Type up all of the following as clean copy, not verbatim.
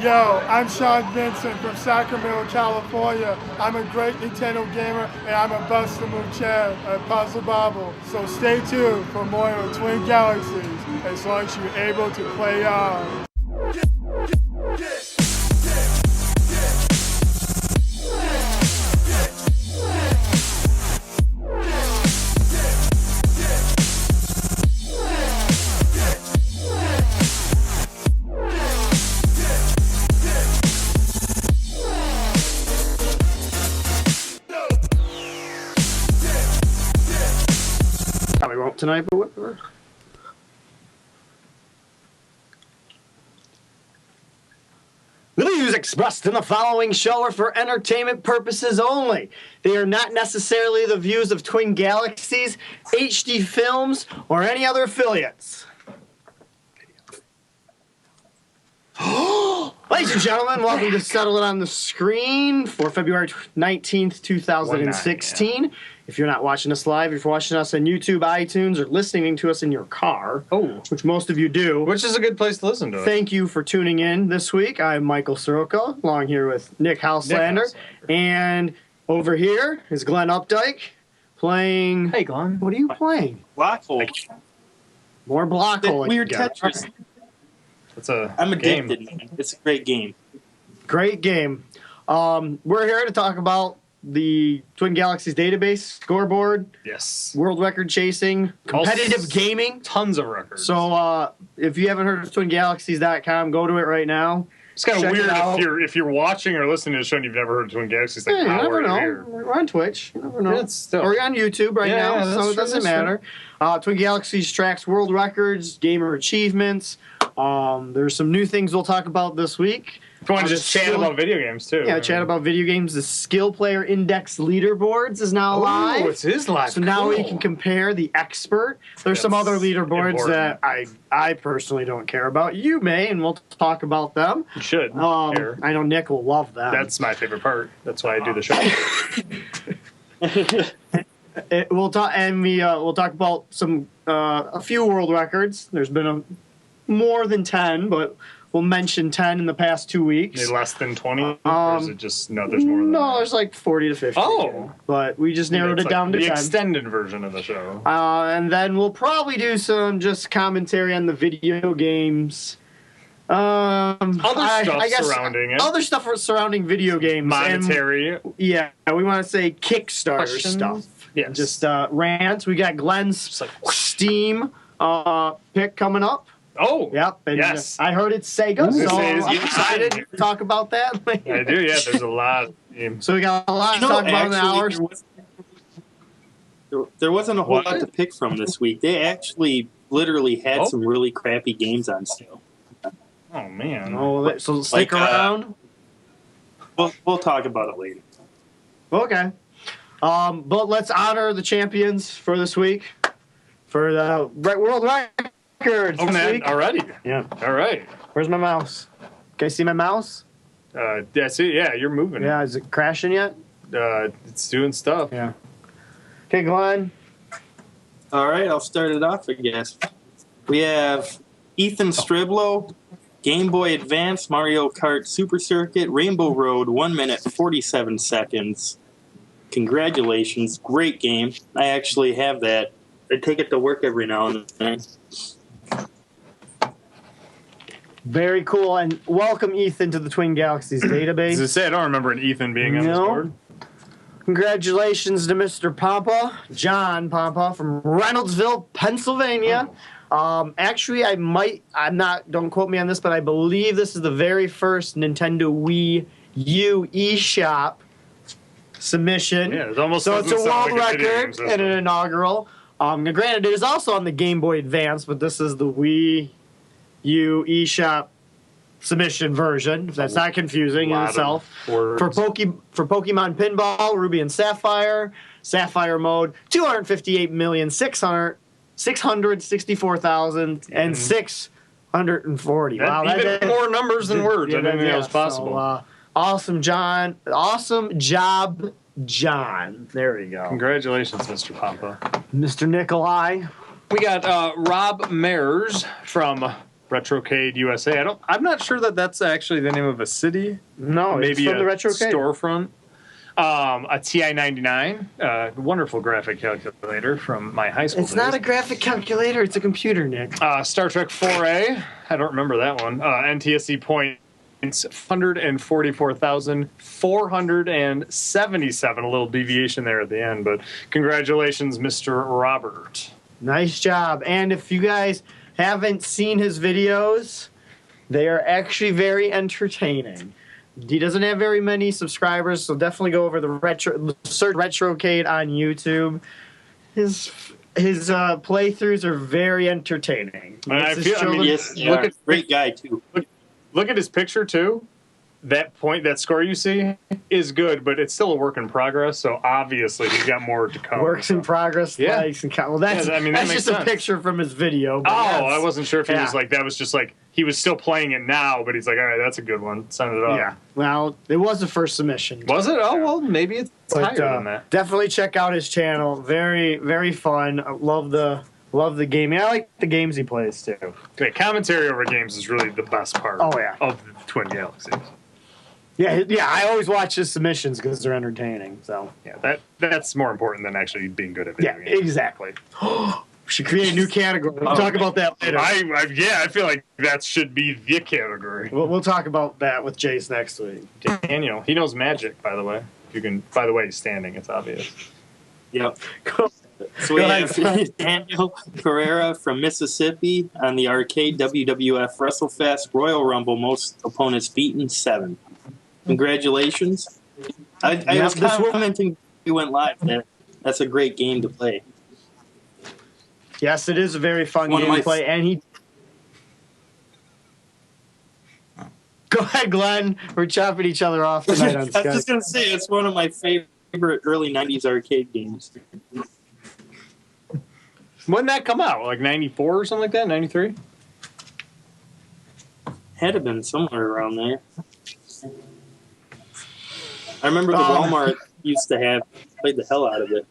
Yo, I'm Sean Vincent from Sacramento, California. I'm a great Nintendo gamer, and I'm a bust-a-move champ at Puzzle Bobble. So stay tuned for more of Twin Galaxies, as long as you're able to play on. Probably won't tonight, but whatever. The views expressed in the following show are for entertainment purposes only. They are not necessarily the views of Twin Galaxies, HD Films, or any other affiliates. Ladies and gentlemen, welcome to Settle It on the Screen for February 19th, 2016. If you're not watching us live, if you're watching us on YouTube, iTunes, or listening to us in your car, which most of you do, which is a good place to listen to it. Thank you for tuning in this week. I'm Michael Soroka, along here with Nick Houselander. And over here is Glenn Updike playing... Hey, Glenn. What are you playing? Blockhole. More Blockhole. Weird Tetris. I'm addicted, man. It's a great game. Great game. We're here to talk about the Twin Galaxies database, scoreboard, yes, world record chasing, competitive gaming. Tons of records. So if you haven't heard of TwinGalaxies.com, go to it right now. It's kind of weird if you're watching or listening to the show and you've never heard of Twin Galaxies. Like, you never know. We're on Twitch. You never know. Or we're on YouTube right now, so it doesn't matter. Twin Galaxies tracks world records, gamer achievements. There's some new things we'll talk about this week. If you want to just chat about video games, too. Yeah, chat about video games. The Skill Player Index Leaderboards is now live. Oh, it is live. So now we can compare the expert. There's some other leaderboards that I personally don't care about. You may, and we'll talk about them. You should. I know Nick will love them. That's my favorite part. That's why I do the show. We'll talk about some a few world records. There's been more than 10, but we'll mention 10 in the past 2 weeks. Maybe less than 20? Or is it just, no, there's more than that? No, there's like 40 to 50. Oh. But we just narrowed it down to 10. The extended version of the show. And then we'll probably do some just commentary on the video games. Other stuff surrounding video games. Monetary. And, we want to say Kickstarter stuff. Yeah. Just rants. We got Glenn's Steam pick coming up. Oh, yep. And yes. I heard it's Sega, so I'm excited to talk about that. I do, yeah. There's a lot of games. So we got a lot to talk about in the hours. There wasn't a whole lot to pick from this week. They actually literally had some really crappy games on sale. Oh, man. Oh, so stick around. We'll talk about it later. Okay. But let's honor the champions for this week. For the world records. Oh, man, already? Yeah. All right. Where's my mouse? Can you see my mouse? Yeah, you're moving. Yeah, is it crashing yet? It's doing stuff. Yeah. Okay, Glenn. All right, I'll start it off, I guess. We have Ethan Striblo, Game Boy Advance, Mario Kart Super Circuit, Rainbow Road, 1 minute, 47 seconds. Congratulations. Great game. I actually have that. I take it to work every now and then. Very cool, and welcome Ethan to the Twin Galaxies database. As I say, I don't remember an Ethan being on this board. Congratulations to Mr. Pompa, John Pompa from Reynoldsville, Pennsylvania. Actually, don't quote me on this, but I believe this is the very first Nintendo Wii U eShop submission. Yeah, it almost so it's a world like record and an inaugural. Granted, it is also on the Game Boy Advance, but this is the Wii U eShop submission version. If that's not confusing in itself. For Pokemon Pinball, Ruby and Sapphire mode, 258,664,640. Wow, even more numbers than words. I didn't think that was possible. So, awesome job, John. There you go. Congratulations, Mr. Pompa. Mr. Nikolai. We got Rob Mayers from Retrocade USA. I'm not sure that that's actually the name of a city. No, maybe it's from the Retrocade storefront. A TI-99, wonderful graphic calculator from my high school It's days. not a graphic calculator. It's a computer, Nick. Star Trek 4A. I don't remember that one. NTSC points 144,477. A little deviation there at the end, but congratulations, Mr. Robert. Nice job. And if you guys haven't seen his videos, they are actually very entertaining. He doesn't have very many subscribers, so definitely go over search Retrocade on YouTube. His playthroughs are very entertaining. Great guy too. Look at his picture too. That score you see is good, but it's still a work in progress. So obviously he's got more to come. Works in progress. Yeah. Well, that's just a picture from his video. I wasn't sure if he was like that was just like he was still playing it now, but he's like, all right, that's a good one. Send it up. Yeah. Well, it was the first submission. Was it? Oh well, maybe it's higher than that. Definitely check out his channel. Very, very fun. I love the gaming. I like the games he plays too. Okay, commentary over games is really the best part. Oh yeah. Of the Twin Galaxies. Yeah. I always watch his submissions because they're entertaining. So yeah, that's more important than actually being good at video games. Yeah, exactly. We should create a new category. We'll talk about that later. I feel like that should be the category. We'll talk about that with Jace next week. Daniel, he knows magic, by the way. By the way, he's standing. It's obvious. Yep. So we have Daniel Carrera from Mississippi on the arcade WWF WrestleFest Royal Rumble, most opponents beaten 7. Congratulations. I was commenting we went live there. That's a great game to play. Yes, it is a very fun game to play. And he. Go ahead, Glenn. We're chopping each other off tonight on Skype. I was just going to say, it's one of my favorite early 90s arcade games. When did that come out? Like 94 or something like that? 93? Had to have been somewhere around there. I remember the Walmart used to have, played the hell out of it.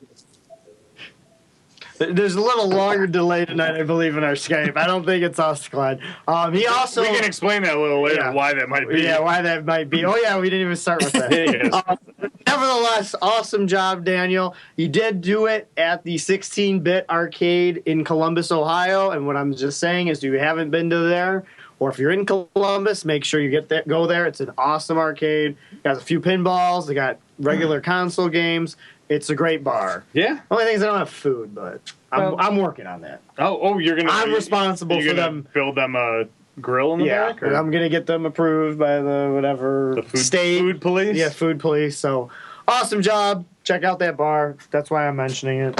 There's a little longer delay tonight, I believe, in our Skype. I don't think it's us, Glenn. We can explain that a little later, why that might be. Yeah, why that might be. Oh, yeah, we didn't even start with that. Nevertheless, awesome job, Daniel. You did do it at the 16-bit arcade in Columbus, Ohio. And what I'm just saying is if you haven't been to there, or if you're in Columbus, make sure you go there. It's an awesome arcade. It has a few pinballs. They got regular console games. It's a great bar. Yeah. Only thing is I don't have food, but I'm working on that. I'm responsible for them. Build them a grill in the back? Or? I'm gonna get them approved by the state food police. Yeah, food police. So awesome job. Check out that bar. That's why I'm mentioning it.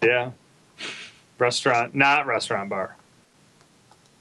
Yeah. Restaurant, not restaurant bar.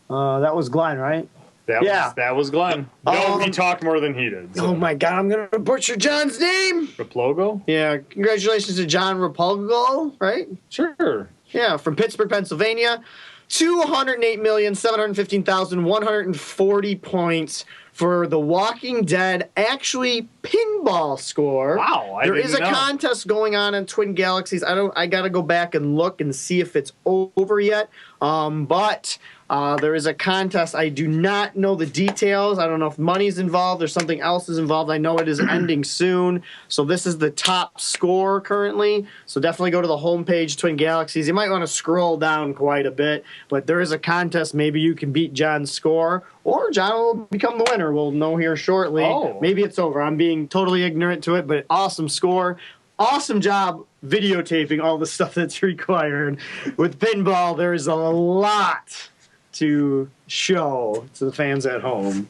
That was Glenn, right? That was Glenn. No, he talked more than he did. So. Oh my God, I'm gonna butcher John's name. Raplogo? Yeah, congratulations to John Raplogo, right? Sure. Yeah, from Pittsburgh, Pennsylvania. 208,715,140 points for the Walking Dead pinball score. Wow, there is a contest going on in Twin Galaxies. I gotta go back and look and see if it's over yet. But there is a contest. I do not know the details. I don't know if money's involved or something else is involved. I know it is ending soon. So this is the top score currently. So definitely go to the homepage, Twin Galaxies. You might want to scroll down quite a bit, but there is a contest. Maybe you can beat John's score, or John will become the winner. We'll know here shortly. Oh. Maybe it's over. I'm being totally ignorant to it, but awesome score. Awesome job videotaping all the stuff that's required. With pinball, there is a lot to show to the fans at home.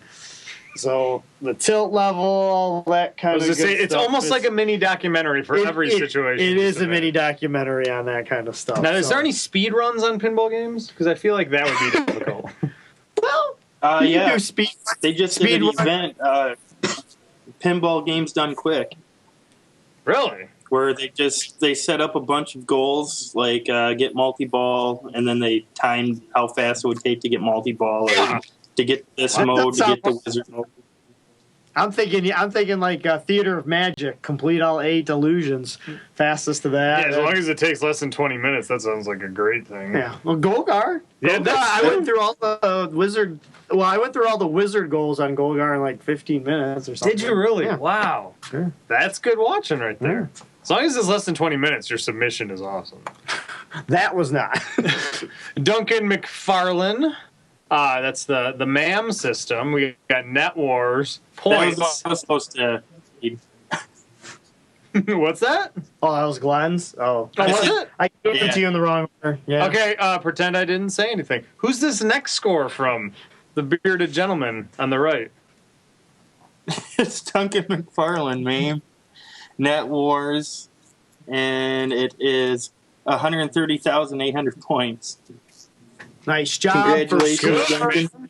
So the tilt level, all that kind of good stuff. It's almost like a mini documentary for every situation. It is a mini documentary on that kind of stuff. Now, is there any speed runs on pinball games? Because I feel like that would be difficult. Well, yeah. Do speed. They just did an event, Pinball Games Done Quick. Really? Where they set up a bunch of goals, like get multi-ball, and then they timed how fast it would take to get multi-ball, or to get this mode, to get the wizard mode. I'm thinking like Theater of Magic, complete all 8 illusions. Fastest to that. Yeah, as long as it takes less than 20 minutes, that sounds like a great thing. Yeah. Well, Golgar. Yeah, I went through all the wizard. Well, I went through all the wizard goals on Golgar in like 15 minutes or something. Did you really? Yeah. Wow. Yeah. That's good watching right there. Yeah. As long as it's less than 20 minutes, your submission is awesome. That was not. Duncan McFarlane. That's the MAM system. We got Net Wars points. I was supposed to. What's that? Oh, that was Glenn's. Oh, Was it? I gave it to you in the wrong order. Yeah. Okay, pretend I didn't say anything. Who's this next score from? The bearded gentleman on the right. It's Duncan McFarlane, man. Net Wars, and it is 130,800 points. Nice job. Congratulations, for Duncan.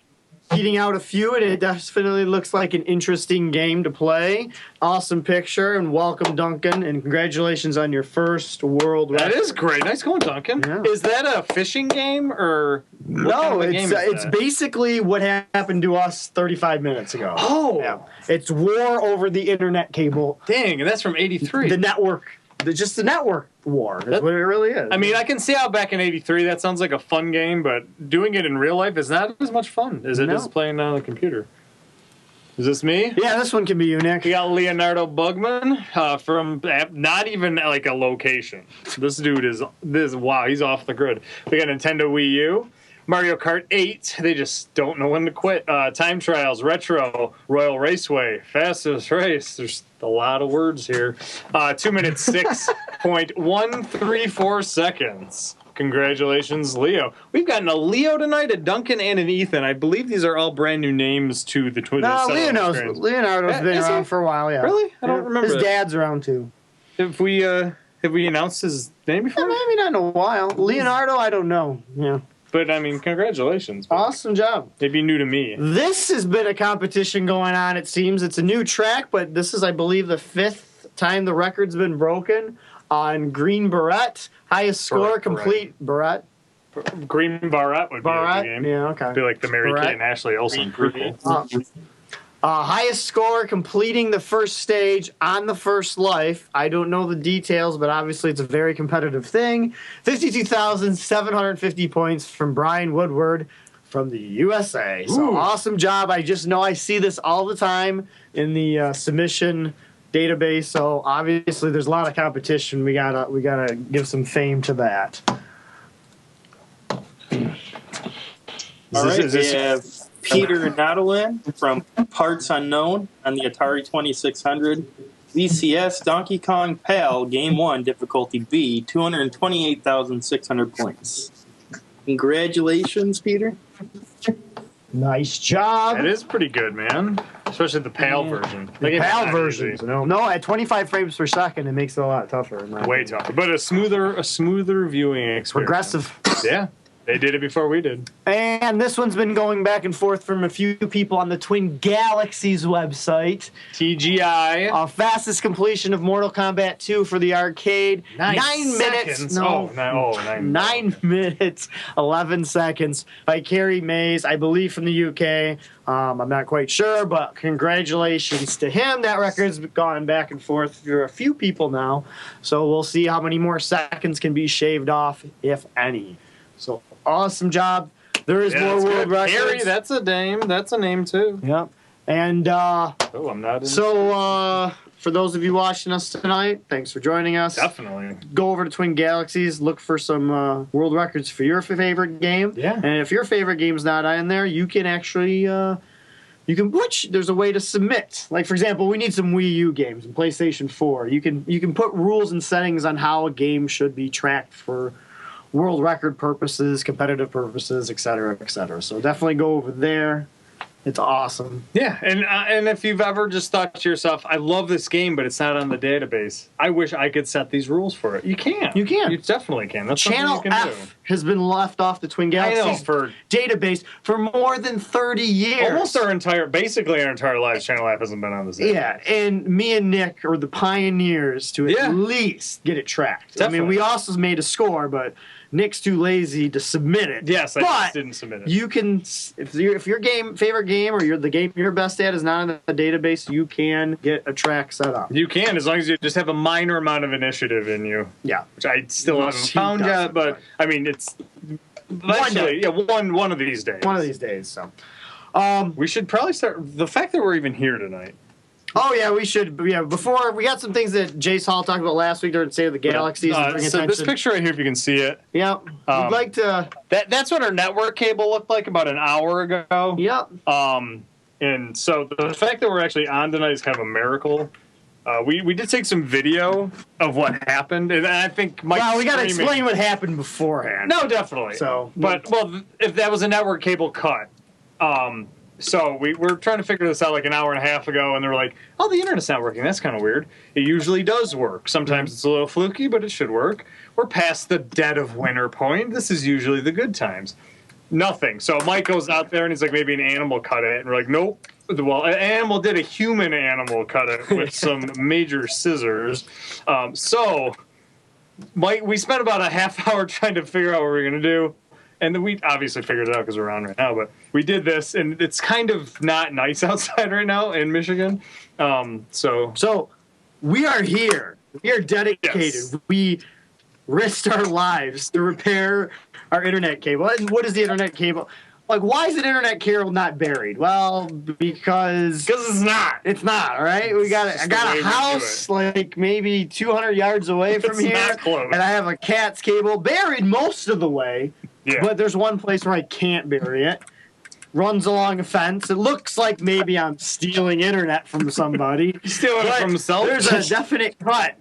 beating out a few, and it definitely looks like an interesting game to play. Awesome picture, and welcome, Duncan, and congratulations on your first world record. That is great. Nice going, Duncan. Yeah. Is that a fishing game or what kind No, of a game is it's that? basically what happened to us 35 minutes ago. Oh, Yeah. It's war over the internet cable, dang, and that's from '83. the network, just the network war. That's That- what it really is. I mean, I can see how back in '83 that sounds like a fun game, but doing it in real life is not as much fun as it No. is playing on the computer. Is this me? Yeah, this one can be you, Nick. We got Leonardo Bugman from not even like a location. This dude is wow, he's off the grid. We got Nintendo Wii U, Mario Kart 8. They just don't know when to quit. Time Trials, Retro, Royal Raceway, Fastest Race. There's a lot of words here. 2 minutes 6.134 seconds. Congratulations, Leo. We've gotten a Leo tonight, a Duncan, and an Ethan. I believe these are all brand new names to the Twitter. No, Leonardo's been Is he? around for a while, yeah. Really? I don't remember His that. dad's around, too. Have we announced his name before? Maybe not in a while. Leonardo, I don't know. Yeah. But I mean, congratulations. Awesome job. They'd be new to me. This has been a competition going on, it seems. It's a new track, but this is, I believe, the 5th time the record's been broken on Green Beret. Highest score, complete Beret. Green Barrette would be a Beret? good game. Yeah, okay. Be like the Mary Barrette. Kate and Ashley Olsen prequel. Highest score completing the first stage on the first life. I don't know the details, but obviously it's a very competitive thing. 52,750 points from Brian Woodward from the USA. So awesome job. I just know I see this all the time in the submission database. So obviously there's a lot of competition. We gotta give some fame to that. All right, we have Peter Nadalin from Parts Unknown on the Atari 2600. VCS Donkey Kong Pal Game 1 Difficulty B, 228,600 points. Congratulations, Peter. Nice job. That is pretty good, man. Especially the PAL version. The PAL version. No, at 25 frames per second, it makes it a lot tougher. Way tougher. But a smoother viewing experience. Progressive. Yeah. They did it before we did. And this one's been going back and forth from a few people on the Twin Galaxies website. TGI. Fastest completion of Mortal Kombat 2 for the arcade. 9 minutes. Seconds. No. 9 minutes, 11 seconds by Carrie Mays, I believe from the UK. I'm not quite sure, but congratulations to him. That record's gone back and forth for a few people now. So we'll see how many more seconds can be shaved off, if any. So awesome job. There is more world records. Harry, that's a name. That's a name too. Yep. And Oh, I'm not in. so for those of you watching us tonight, thanks for joining us. Definitely. Go over to Twin Galaxies, look for some world records for your favorite game. Yeah. And if your favorite game's not in there, you can actually there's a way to submit. Like for example, we need some Wii U games and PlayStation 4. You can put rules and settings on how a game should be tracked for world record purposes, competitive purposes, etc., etc. So definitely go over there. It's awesome. Yeah, and if you've ever just thought to yourself, I love this game, but it's not on the database. I wish I could set these rules for it. You can. You can. You definitely can. That's Channel something you can F has been left off the Twin do. I know, Galaxies for database for more than 30 years. almost our entire lives, Channel F hasn't been on this database. Yeah, and me and Nick are the pioneers to at least get it tracked. I mean, Definitely. we also made a score, but Nick's too lazy to submit it. Yes, I but just didn't submit it. you can, if your favorite game or the game you're best at is not in the database, you can get a track set up. You can, as long as you just have a minor amount of initiative in you. Yeah. Which I still haven't found yet, but I mean, it's eventually, one of these days. One of these days, so. We should probably start. The fact that we're even here tonight. Oh, yeah, we should. Yeah, before, we got some things that Jace Hall talked about last week during State of the Galaxies. So this picture right here, if you can see it. Yeah. We'd like to. That's what our network cable looked like about an hour ago. Yep. And so the fact that we're actually on tonight is kind of a miracle. We did take some video of what happened, and I think Mike. Well, we got to explain what happened beforehand. No, definitely. So, but if that was a network cable cut, so we were trying to figure this out like an hour and a half ago, and they were like, "Oh, the internet's not working. That's kind of weird." It usually does work. Sometimes it's a little fluky, but it should work. We're past the dead of winter point. This is usually the good times. Nothing. So Mike goes out there and he's like, maybe an animal cut it, and we're like, nope. Well, an animal did. A human animal cut it with some major scissors. So Mike, we spent about a half hour trying to figure out what we were gonna do. And then we obviously figured it out because we're on right now. But we did this, and it's kind of not nice outside right now in Michigan. So we are here. We are dedicated. Yes. We risked our lives to repair our internet cable. And what is the internet cable? Like, why is an internet cable not buried? Well, because it's not. It's not. All right, I got a house like maybe 200 yards away from here, not close. and I have a cat's cable buried most of the way. Yeah. But there's one place where I can't bury it. Runs along a fence. It looks like maybe I'm stealing internet from somebody. Stealing it from himself? There's a definite cut.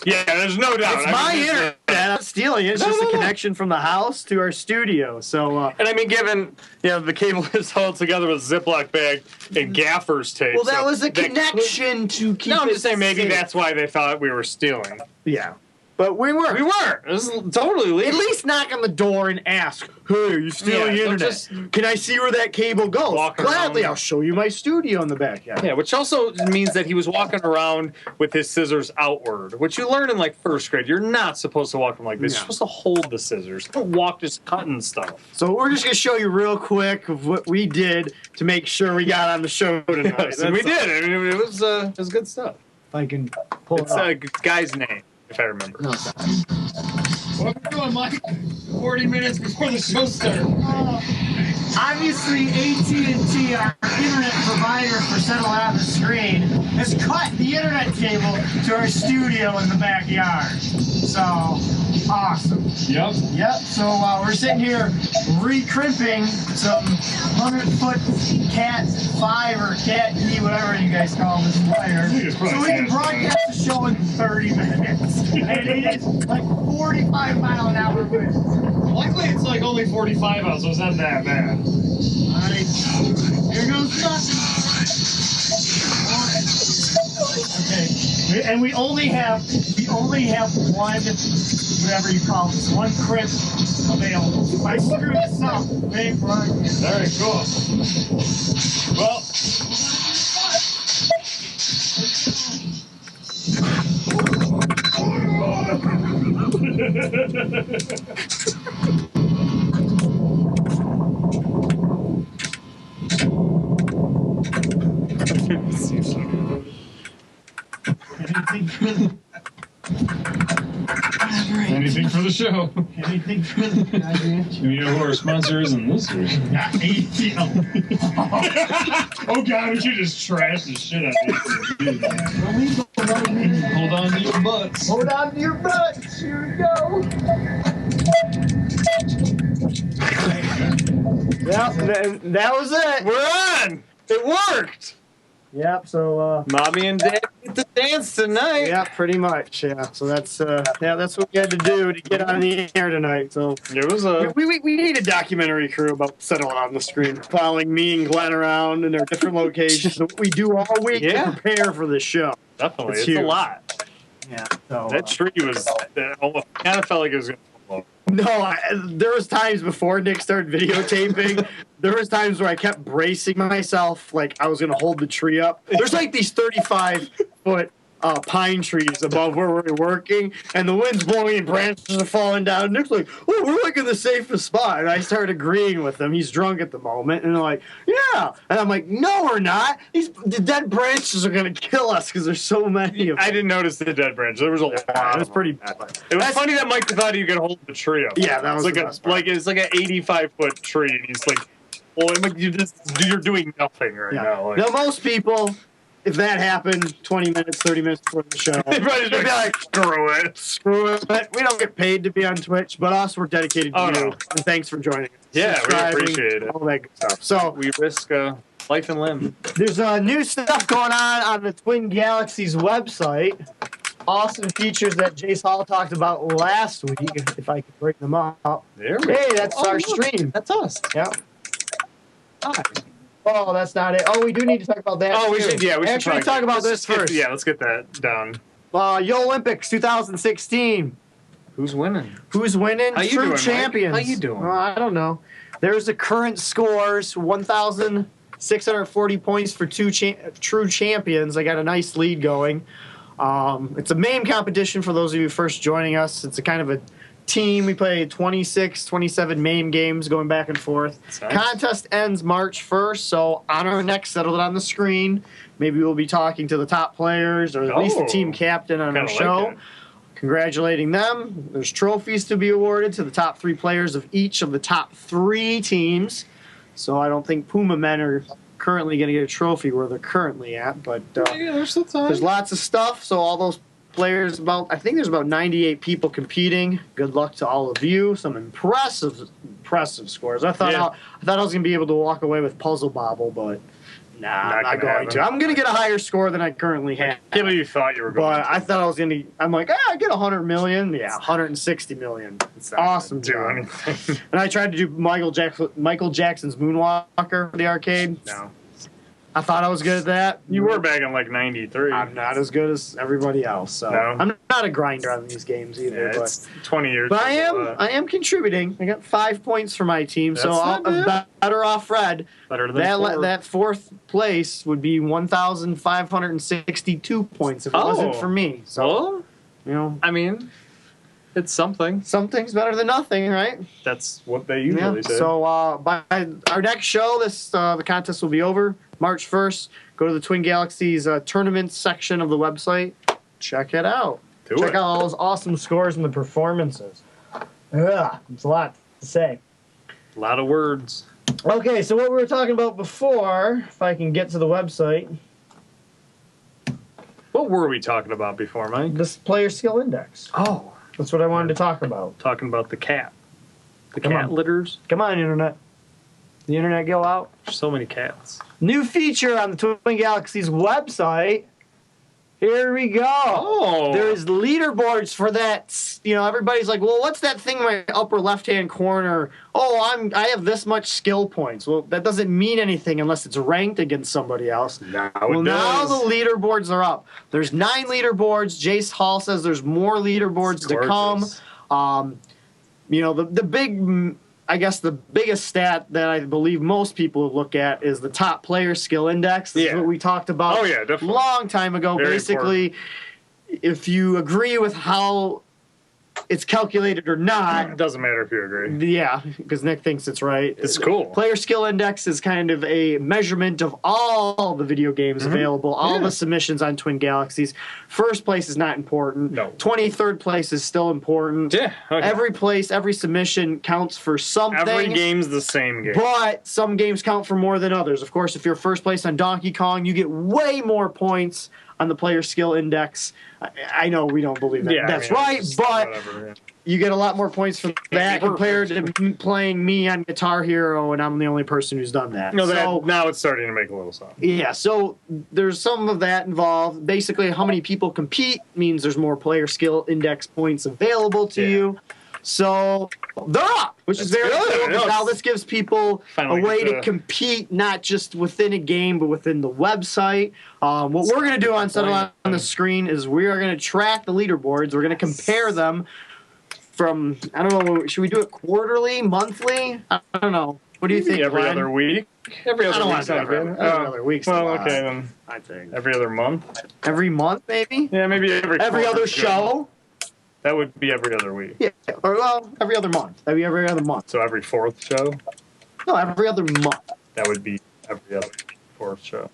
Yeah, there's no doubt. It's my internet. I'm not stealing it. It's just a connection from the house to our studio. So, and I mean, given the cable is held together with a Ziploc bag and gaffer's tape. Well, that was a connection to keep. No, I'm it just saying maybe safe. that's why they thought we were stealing. Yeah. But we were. We were. It was totally legal. At least knock on the door and ask, "Hey, are you stealing the internet? Can I see where that cable goes?" Gladly, I'll show you my studio in the backyard. Yeah, which also means that he was walking around with his scissors outward, which you learn in like first grade. You're not supposed to walk them like this. You're supposed to hold the scissors. Don't walk just cutting stuff. So we're just gonna show you real quick of what we did to make sure we got on the show tonight. Yes, and we did. I mean, it was good stuff. If I can pull It's it up. a guy's name, if I remember. No, What are we doing, Mike? 40 minutes before the show starts. Obviously, AT&T, our internet provider for Settle on the Screen, has cut the internet cable to our studio in the backyard. So, awesome. Yep. Yep, so we're sitting here re-crimping some 100-foot Cat 5 or Cat E, whatever you guys call this wire, so we can broadcast the show in 30 minutes. And it is like 45-mile-an-hour winds. Luckily, it's like only 45 out, so it's not that bad. Alright, here goes nothing. Okay, and we only have one, whatever you call this, one crimp available. If I screw this up, we ain't broadcast. All right, cool. Well, anything for the show. Anything for the You know who our sponsor is in this week? Oh God, we should just trash the shit out of it. Hold on to your butts. Hold on to your butts. Here we go. Yep, that was it. We're on! It worked! Yep, so Mommy and Dad get to dance tonight. yeah, pretty much. Yeah, so that's what we had to do to get on the air tonight. So It was we need a documentary crew about Settle on the Screen, following me and Glenn around in their different locations. So we do all week to prepare for the show. definitely. It's It's huge. a lot. Yeah, so That tree was almost kind of felt like it was going to fall over. no, there was times before Nick started videotaping. There was times where I kept bracing myself, like I was gonna hold the tree up. There's like these 35-foot pine trees above where we're working, and the wind's blowing and branches are falling down. And Nick's like, "Oh, we're like in the safest spot." And I started agreeing with him. He's drunk at the moment, and they're like, "Yeah." And I'm like, "No, we're not. The dead branches are gonna kill us because there's so many of them." I didn't notice the dead branch. There was a lot. It was pretty bad. It was funny that Mike thought you could hold the tree up. Yeah, that was like the best part. it's like an 85-foot tree, and he's like, "Well, I'm like, you're doing nothing right now." Like, Now, most people, if that happened 20 minutes, 30 minutes before the show, they'd probably just be like, "Screw it." screw it. But we don't get paid to be on Twitch, but us, we're dedicated to Oh, you. no. And thanks for joining us. Yeah, we Subscribing, appreciate it. all that good stuff. So, We risk life and limb. there's new stuff going on the Twin Galaxies website. Awesome features that Jace Hall talked about last week, if I could bring them up. There we Hey, that's Oh, our look. stream. That's us. Yeah. Oh, that's not it. Oh, we do need to talk about that. Oh, we too. should. Yeah, we should actually probably talk about let's this just first. Yeah, let's get that down. Yo Olympics 2016. Who's winning? Who's winning? How you True doing, Mike? champions. How you doing? I don't know. There's the current scores: 1,640 points for true champions. I got a nice lead going. It's a MAME competition for those of you first joining us. It's a kind of a team. We play 26, 27 MAME games going back and forth. Nice. Contest ends March 1st, so on our next, settle it on the screen. Maybe we'll be talking to the top players or at least the team captain on our Kinda show. like it. Congratulating them. There's trophies to be awarded to the top 3 players of each of the top 3 teams. So I don't think Puma Men are currently going to get a trophy where they're currently at, but Yeah, there's still time. there's lots of stuff. So all those players, I think there's about 98 people competing. Good luck to all of you. Some impressive scores. I thought I was going to be able to walk away with Puzzle Bobble, but nah, I'm not going to. I'm going to get a higher score than I currently have. Can't believe you thought you were going But to. I thought I was going to. I'm like, I get 100 million. Yeah, 160 million. It's not Awesome gonna do job. anything. And I tried to do Michael Jackson's Moonwalker for the arcade. No. I thought I was good at that. You were back in like 93. I'm not as good as everybody else. So No? I'm not a grinder on these games either. Yeah, but it's 20 years. but I is a lot. am contributing. I got 5 points for my team, so That's I'm not bad. better off Fred. Better than That 4. that 4th place would be 1,562 points if it wasn't for me. So Well, you know, I mean, it's something. something's better than nothing, right? That's what they usually say. So by our next show, the contest will be over March 1st. Go to the Twin Galaxies tournament section of the website. Check it out. Check out all those awesome scores and the performances. Yeah, it's a lot to say. A lot of words. Okay, so what we were talking about before, if I can get to the website, What were we talking about before, Mike? this player skill index. Oh, That's what I wanted to talk about. talking about the cat. The Come cat on. litters. Come on, Internet. The Internet go out. There's so many cats. New feature on the Twin Galaxies website. Here we go. Oh. There's leaderboards for that. You know, everybody's like, well, what's that thing in my upper left-hand corner? Oh, I have this much skill points. Well, that doesn't mean anything unless it's ranked against somebody else. Now Well, it now does. the leaderboards are up. There's 9 leaderboards. Jace Hall says there's more leaderboards to come. Gorgeous. You know, the big, I guess the biggest stat that I believe most people look at is the top player skill index. This is Yeah. what we talked about Oh, yeah, definitely. long time ago. Very Basically, if you agree with how it's calculated or not, It doesn't matter if you agree. yeah, because Nick thinks it's right. It's cool. Player skill index is kind of a measurement of all the video games available, all the submissions on Twin Galaxies. First place is not important. No. 23rd place is still important. Yeah. Okay. Every place, every submission counts for something. Every game's the same game. But some games count for more than others. Of course, if you're first place on Donkey Kong, you get way more points on the player skill index. I know we don't believe that. Yeah, I That's mean, right, it's but whatever, yeah. you get a lot more points for that compared to playing me on Guitar Hero, and I'm the only person who's done that. No, So, now it's starting to make a little sense. yeah, so there's some of that involved. Basically, how many people compete means there's more player skill index points available to Yeah. you. So they're up, which is That's very good. cool. I know, Now it's this gives people a finally way get to to- compete, not just within a game, but within the website. What we're going to do on Settle on the Screen is we are going to track the leaderboards. We're going to compare them from, I don't know, should we do it quarterly, monthly? I don't know. What do you think, Every Glenn? other week. Every I other don't week want to do sounds every good. other week's a Well, lot, okay then. I think. Every other month. Every month, maybe? Yeah, maybe every Every quarter other is good. show? That would be every other week. Yeah, or well, every other month. Every other month. So every fourth show. No, every other month. That would be every other fourth show.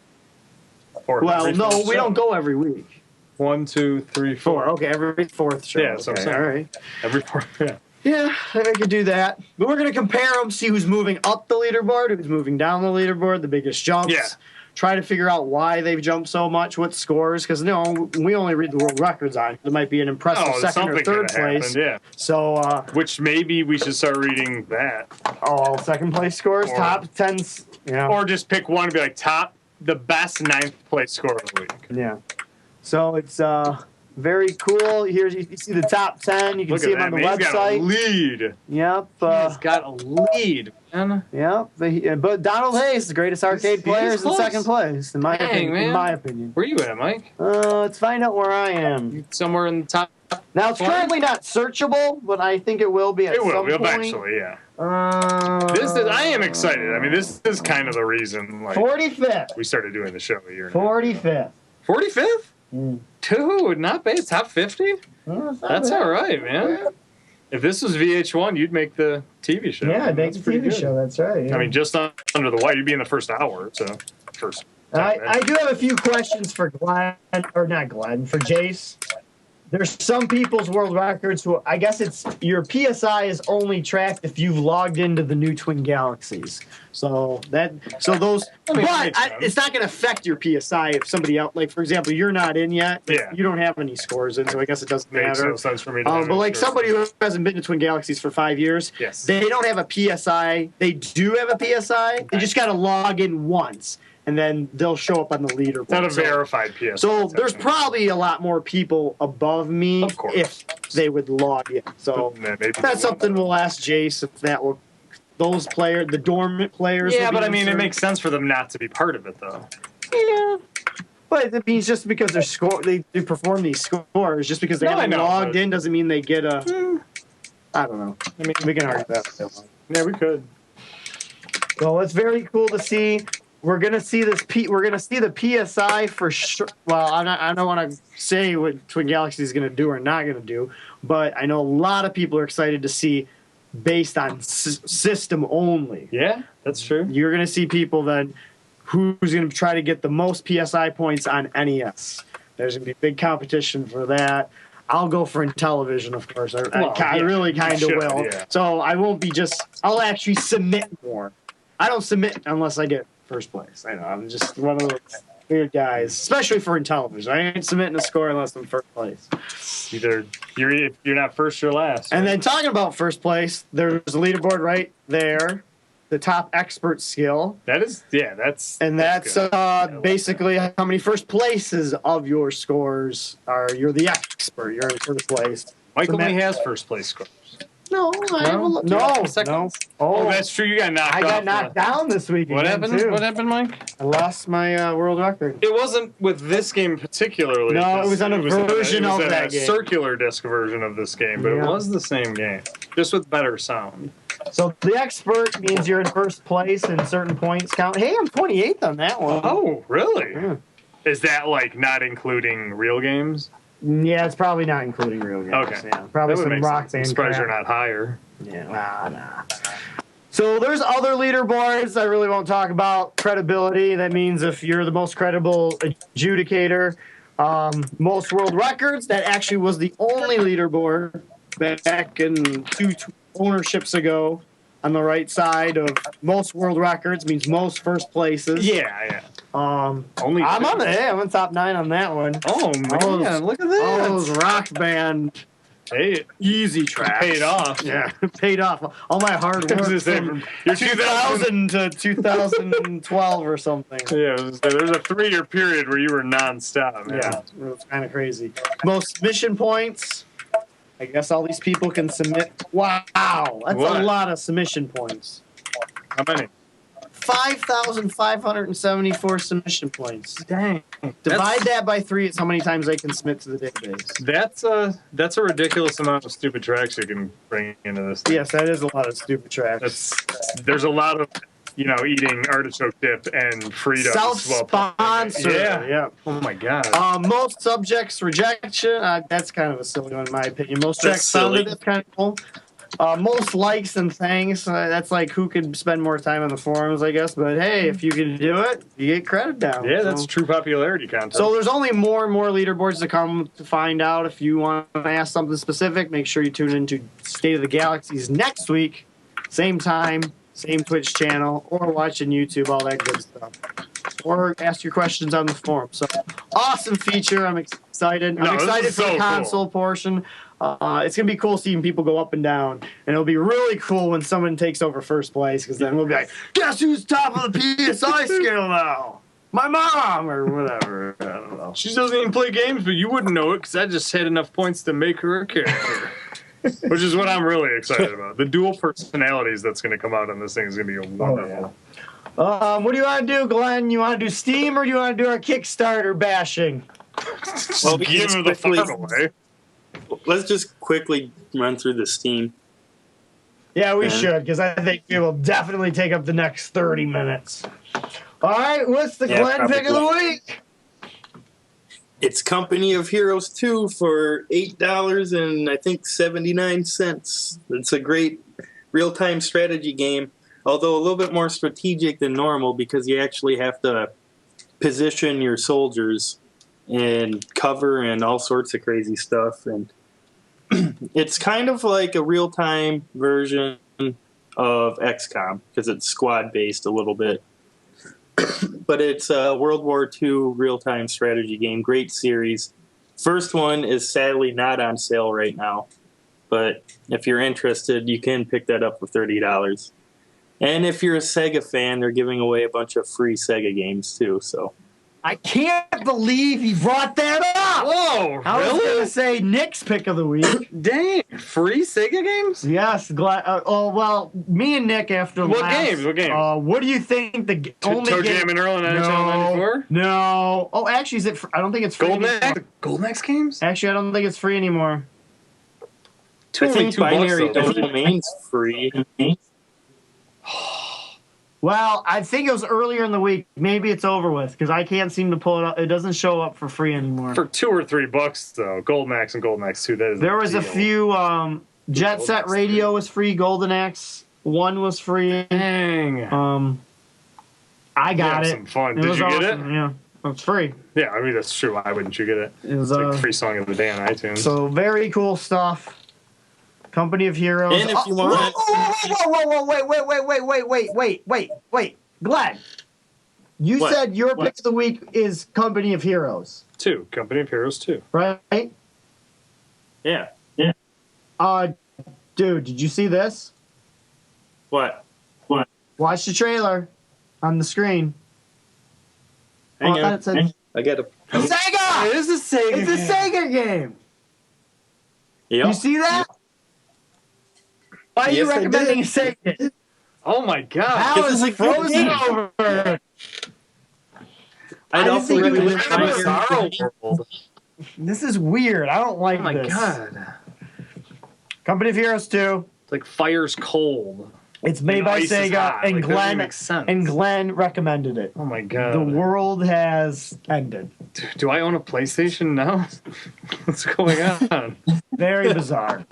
Or Well, every no, fourth we show. don't go every week. 1, 2, 3, 4. Okay, every fourth show. Yeah, so I'm okay, saying. all right. Every fourth. Yeah. Yeah, I think we could do that. But we're going to compare them, see who's moving up the leaderboard, who's moving down the leaderboard, the biggest jumps. Yeah. Try to figure out why they've jumped so much, what scores, because we only read the world records on. There might be an impressive second or third place. Happened, yeah. So, Which maybe we should start reading that. all second place scores, Or- top 10s. Yeah. Or just pick one and be like, the best 9th place score of the week. Yeah. So it's very cool. Here you see the top 10. You can Look see at them on that, the man. He's got a website. lead. Yep. He's got a lead, man. Yep. But Donald Hayes is the greatest arcade player, is in close. second place, in my Dang, opinion. man. In my opinion. Where you at, Mike? Let's find out where I am. Somewhere in the top. Now it's currently not searchable, but I think it will be at It will some point. eventually, yeah. I am excited. I mean, this is kind of the reason, like, 45th. we started doing the show a year ago. 45th. 45th? Mm. Dude, not bad. Top 50? That's all right, man. If this was VH1, you'd make the TV show. Yeah, it makes That's a pretty TV good. show. That's right. Yeah. I mean, just under the wire, you'd be in the first hour, so first. 10 I minutes. do have a few questions for Glenn, or not Glenn, for Jace. There's some people's world records who I guess it's your PSI is only tracked if you've logged into the new Twin Galaxies. So those, I mean, but makes sense. it's not going to affect your PSI if somebody else, like for example, you're not in yet. Yeah. You don't have any scores in, so I guess it doesn't Makes matter. no sense for me to But like somebody who hasn't been to Twin Galaxies for 5 years, Yes. they don't have a PSI. They do have a PSI. They just got to log in once, and then they'll show up on the leaderboard. It's not a So- verified PSI. so there's probably a lot more people above me Of course. if they would log in. So Yeah, maybe that's something we'll ask Jace if that will. Those players, the dormant players. Yeah, will but be I mean, it inserted. makes sense for them not to be part of it, though. Yeah. But it means just because they perform these scores, just because they No, I haven't know, logged but- in doesn't mean they get a. I don't know. I mean, we can argue that. Yeah, we could. So it's very cool to see. We're gonna see this. We're gonna see the PSI for sure. Well, I don't want to say what Twin Galaxy is gonna do or not gonna do, but I know a lot of people are excited to see based on system only. Yeah, that's true. You're gonna see people then who's gonna try to get the most PSI points on NES. There's gonna be big competition for that. I'll go for Intellivision, of course. I really kind of should, will. yeah. So I won't be I'll actually submit more. I don't submit unless I get first place. I know. I'm just one of those weird guys, especially for Intellivision. I ain't submitting a score unless I'm first place. Either you're not first or last. And right? then talking about first place, there's a leaderboard right there, the top expert skill. that's And basically how many first places of your scores you're the expert. You're in first place. Mike So only Matt- has first place scores. No, I have a No? no, Second? no. Oh, Oh, that's true. You got knocked I off. got knocked down this week. What again, happened? too. What happened, Mike? I lost my world record. It wasn't with this game particularly. No, it was on a version it was of in that a game. circular disc version of this game, but Yeah. it was the same game, just with better sound. So the expert means you're in first place and certain points count. Hey, I'm 28th on that one. Oh, really? Yeah. Is that like not including real games? Yeah, it's probably not including real games. Okay. Yeah, probably That would some make rock sense. I'm band surprised crap. you're not higher. Yeah, nah. So there's other leaderboards I really won't talk about. Credibility, that means if you're the most credible adjudicator. Most world records, that actually was the only leaderboard back in two ownerships ago. On the right side of most world records means most first places. Yeah. I'm Only on two. I'm in top 9 on that one. Oh man, look at All that! those rock band Hey, easy tracks. paid off. Yeah, paid off. All my hard I was work gonna say, from your 2000 to 2012 or something. Yeah, I was gonna say, there's a 3-year period where you were nonstop. Man. Yeah, it was kind of crazy. Most submission points. I guess all these people can submit. Wow, that's What? a lot of submission points. How many? 5,574 submission points. Dang. Divide that by 3 is how many times they can submit to the database. That's a ridiculous amount of stupid tracks you can bring into this thing. Yes, that is a lot of stupid tracks. There's a lot of, eating artichoke dip and Fritos. Self-sponsored. Yeah. Oh my god. Most subjects rejection. That's kind of a silly one in my opinion. Most tracks That's silly. sounded. That's kind of cool. Most likes and thanks. That's like who could spend more time on the forums, I guess. But hey, if you can do it, you get credit down. Yeah, that's true popularity content. So there's only more and more leaderboards to come to find out. If you want to ask something specific, make sure you tune into State of the Galaxies next week, same time, same Twitch channel, or watch on YouTube, all that good stuff. Or ask your questions on the forum. So awesome feature. I'm excited. I'm excited for the console portion. It's going to be cool seeing people go up and down. And it'll be really cool when someone takes over first place, because then we'll be like, guess who's top of the PSI scale now? My mom, or whatever. I don't know. She doesn't even play games, but you wouldn't know it because I just had enough points to make her a character. Which is what I'm really excited about. The dual personalities that's going to come out on this thing is going to be wonderful. What do you want to do, Glenn? You want to do Steam, or do you want to do our Kickstarter bashing? Well, Give her the fun away. Let's just quickly run through the Steam. Yeah, we should, because I think it will definitely take up the next 30 minutes. All right, what's the Glenn pick of the week? It's Company of Heroes 2 for $8 and I think 79 cents. It's a great real-time strategy game, although a little bit more strategic than normal because you actually have to position your soldiers and cover and all sorts of crazy stuff. And it's kind of like a real-time version of XCOM because it's squad-based a little bit. But it's a World War II real-time strategy game. Great series. First one is sadly not on sale right now. But if you're interested, you can pick that up for $30. And if you're a Sega fan, they're giving away a bunch of free Sega games too. So I can't believe he brought that up! Whoa, I was really? going to say Nick's pick of the week. Dang, free Sega games? Yes, well, me and Nick after What last... games? What games? What do you think the only Toe game... Jam and Earl and NHL 94? No. Oh, actually, is it? I don't think it's free Golden anymore. Axe? Golden Axe games? Actually, I don't think it's free anymore. I think $2 Binary though. Domain's free. Well, I think it was earlier in the week. Maybe it's over with because I can't seem to pull it up. It doesn't show up for free anymore. For $2 or $3 though. Golden Axe and Golden Axe 2. That is There was a deal. few. Jet Set Radio was free. Golden Axe 1 was free. Dang. I got Yeah, it. some fun. It Did was you get awesome. it? Yeah, it's free. Yeah, I mean that's true. Why wouldn't you get it? It was It's like free song of the day on iTunes. so very cool stuff. Company of Heroes. And if you want- Wait, Glenn. You What? said your What? pick of the week is Company of Heroes, 2. Company of Heroes 2. right? Yeah. Dude, did you see this? What? Watch the trailer on the screen. Hang on. It said I got a. Sega! It is a Sega. It's a Sega game. Yep. You see that? Why are you Yes, I recommending a did. Sega? Oh my god. How This is is a good Frozen game. over? I'd I also think you recommend would- Binary Bizarro Domain. World. This is weird. I don't like Oh my this. god. Company of Heroes 2. It's like Fire's Cold. It's made by Ice is Sega, hot. and Like, that doesn't Glenn make sense. and Glenn recommended it. Oh my god. The world has ended. Do I own a PlayStation now? What's going on? Very bizarre.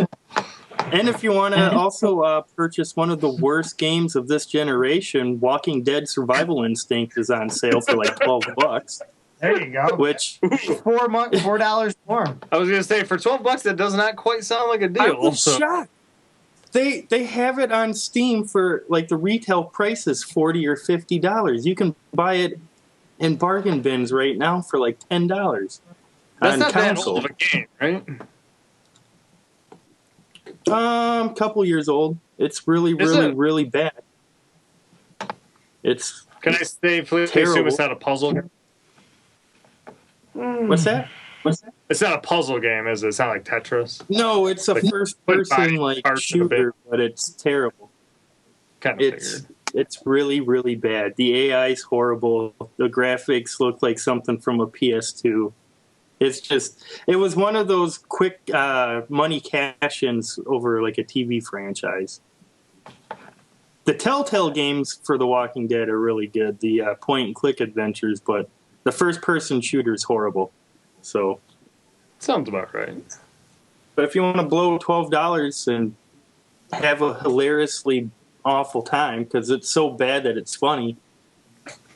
And if you want to also purchase one of the worst games of this generation, Walking Dead Survival Instinct is on sale for like $12. There you go. Which $4 more. I was gonna say for $12 that does not quite sound like a I deal. was So- shocked. They have it on Steam for like the retail price is $40 or $50. You can buy it in bargain bins right now for like $10 That's on not that console. old of a game, right? Couple years old. It's really, Is really, it? really bad. It's Can I safely assume Terrible. it's not a puzzle game? what's that? It's not a puzzle game, is it? It's not like Tetris. No, it's a Like, first-person like parts of a bit. shooter, but it's terrible. Kind of It's figured. It's really, really bad. The AI is horrible. The graphics look like something from a PS2. It's just, it was one of those quick money cash-ins over like a TV franchise. The Telltale games for The Walking Dead are really good, the point-and-click adventures, but the first-person shooter is horrible. So, Sounds about right. but if you want to blow $12 and have a hilariously awful time, because it's so bad that it's funny,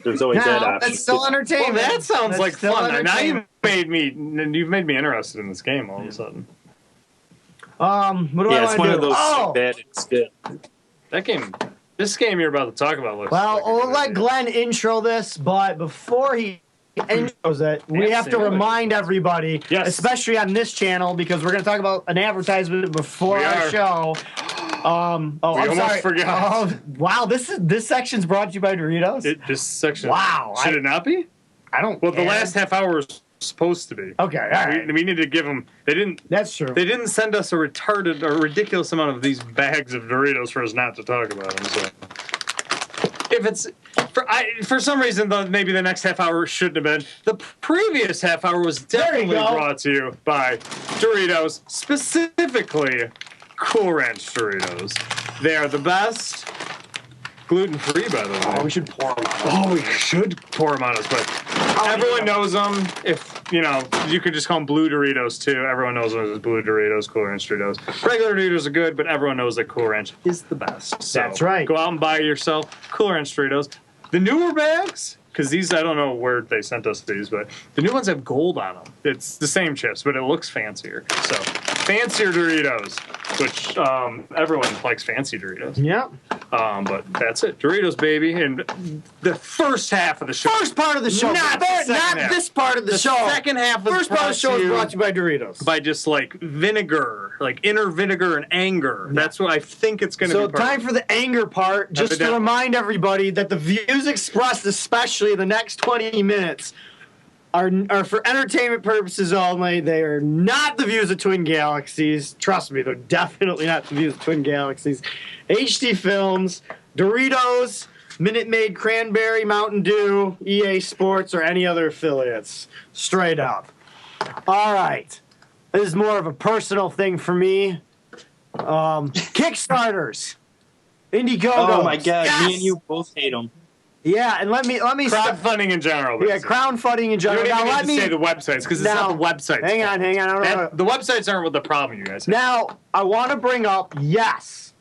there's always that Now, option. that's still Well, entertainment. that sounds That's like still fun. Now entertainment. you've made me interested in this game all of a sudden. What do I Yeah, want it's one to of do? those Oh, so bad it's good. This game you're about to talk about looks. well, like a we'll good let idea. Glenn intro this, but before he intros it, we Damn have to sandwich. remind everybody, Yes. especially on this channel, because we're going to talk about an advertisement before We our are. show. I'm almost sorry. forgot. Wow, this section's brought to you by Doritos. This section. Wow, Should it not be? I don't. Well, the care. last half hour was supposed to be. Okay, all right. We need to give them. They didn't. That's true. They didn't send us a retarded or ridiculous amount of these bags of Doritos for us not to talk about them. So, if it's for some reason, though, maybe the next half hour shouldn't have been. The previous half hour was There you definitely go. brought to you by Doritos, specifically Cool Ranch Doritos. They are the best. Gluten-free, by the way. Oh, we should pour them out. Oh, we should pour them on us, but everyone knows them. If, you could just call them blue Doritos, too. Everyone knows them as blue Doritos, Cool Ranch Doritos. Regular Doritos are good, but everyone knows that Cool Ranch is the best. So That's right. Go out and buy yourself Cool Ranch Doritos. The newer bags, because these, I don't know where they sent us these, but the new ones have gold on them. It's the same chips, but it looks fancier. So, fancier Doritos, which everyone likes fancy Doritos. Yeah. But that's it. Doritos, baby. And the first half of the show. First part of the show. Not the second half. this part of the, The show. second half of First part of the show is brought to you by Doritos. by just like vinegar, like inner vinegar and anger. That's what I think it's going to So be. time for the anger part, just to Evidently. remind everybody that the views expressed, especially the next 20 minutes, are for entertainment purposes only. They are not the views of Twin Galaxies. Trust me, they're definitely not the views of Twin Galaxies. HD Films, Doritos, Minute Maid Cranberry, Mountain Dew, EA Sports, or any other affiliates. Straight up. All right. This is more of a personal thing for me. Kickstarters. Indiegogo. Oh my god, Yes! me and you both hate them. Yeah, and let me crowdfunding in general. yeah, basically. crowdfunding in You general. don't Now even let need to me say the websites because it's now- not the websites. hang on. I don't know. The websites aren't the problem, you guys have. Now I want to bring up yes,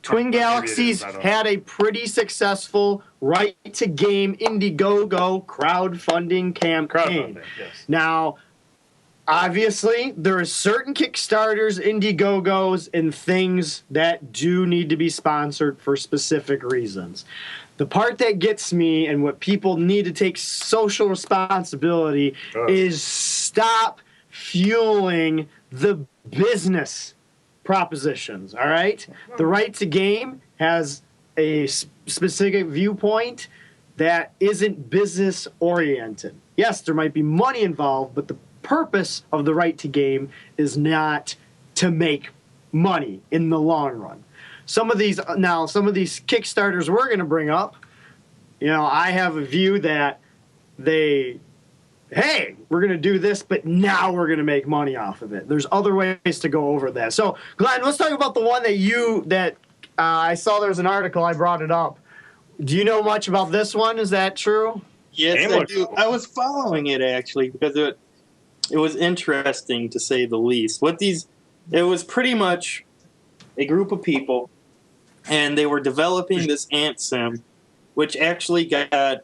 Twin maybe it is, Galaxies I don't know. had a pretty successful right to game Indiegogo crowdfunding campaign. Crowdfunding, yes. Now, obviously, there are certain Kickstarters, Indiegogos, and things that do need to be sponsored for specific reasons. The part that gets me and what people need to take social responsibility is stop fueling the business propositions, all right? The right to game has a specific viewpoint that isn't business oriented. Yes, there might be money involved, but the purpose of the right to game is not to make money in the long run. Some of these Kickstarters we're going to bring up, I have a view that hey, we're going to do this, but now we're going to make money off of it. There's other ways to go over that. So, Glenn, let's talk about the one that I saw there's an article, I brought it up. Do you know much about this one? Is that true? Yes, Game I looks do. cool. I was following it actually because it was interesting to say the least. It was pretty much a group of people, and they were developing this ant sim, which actually got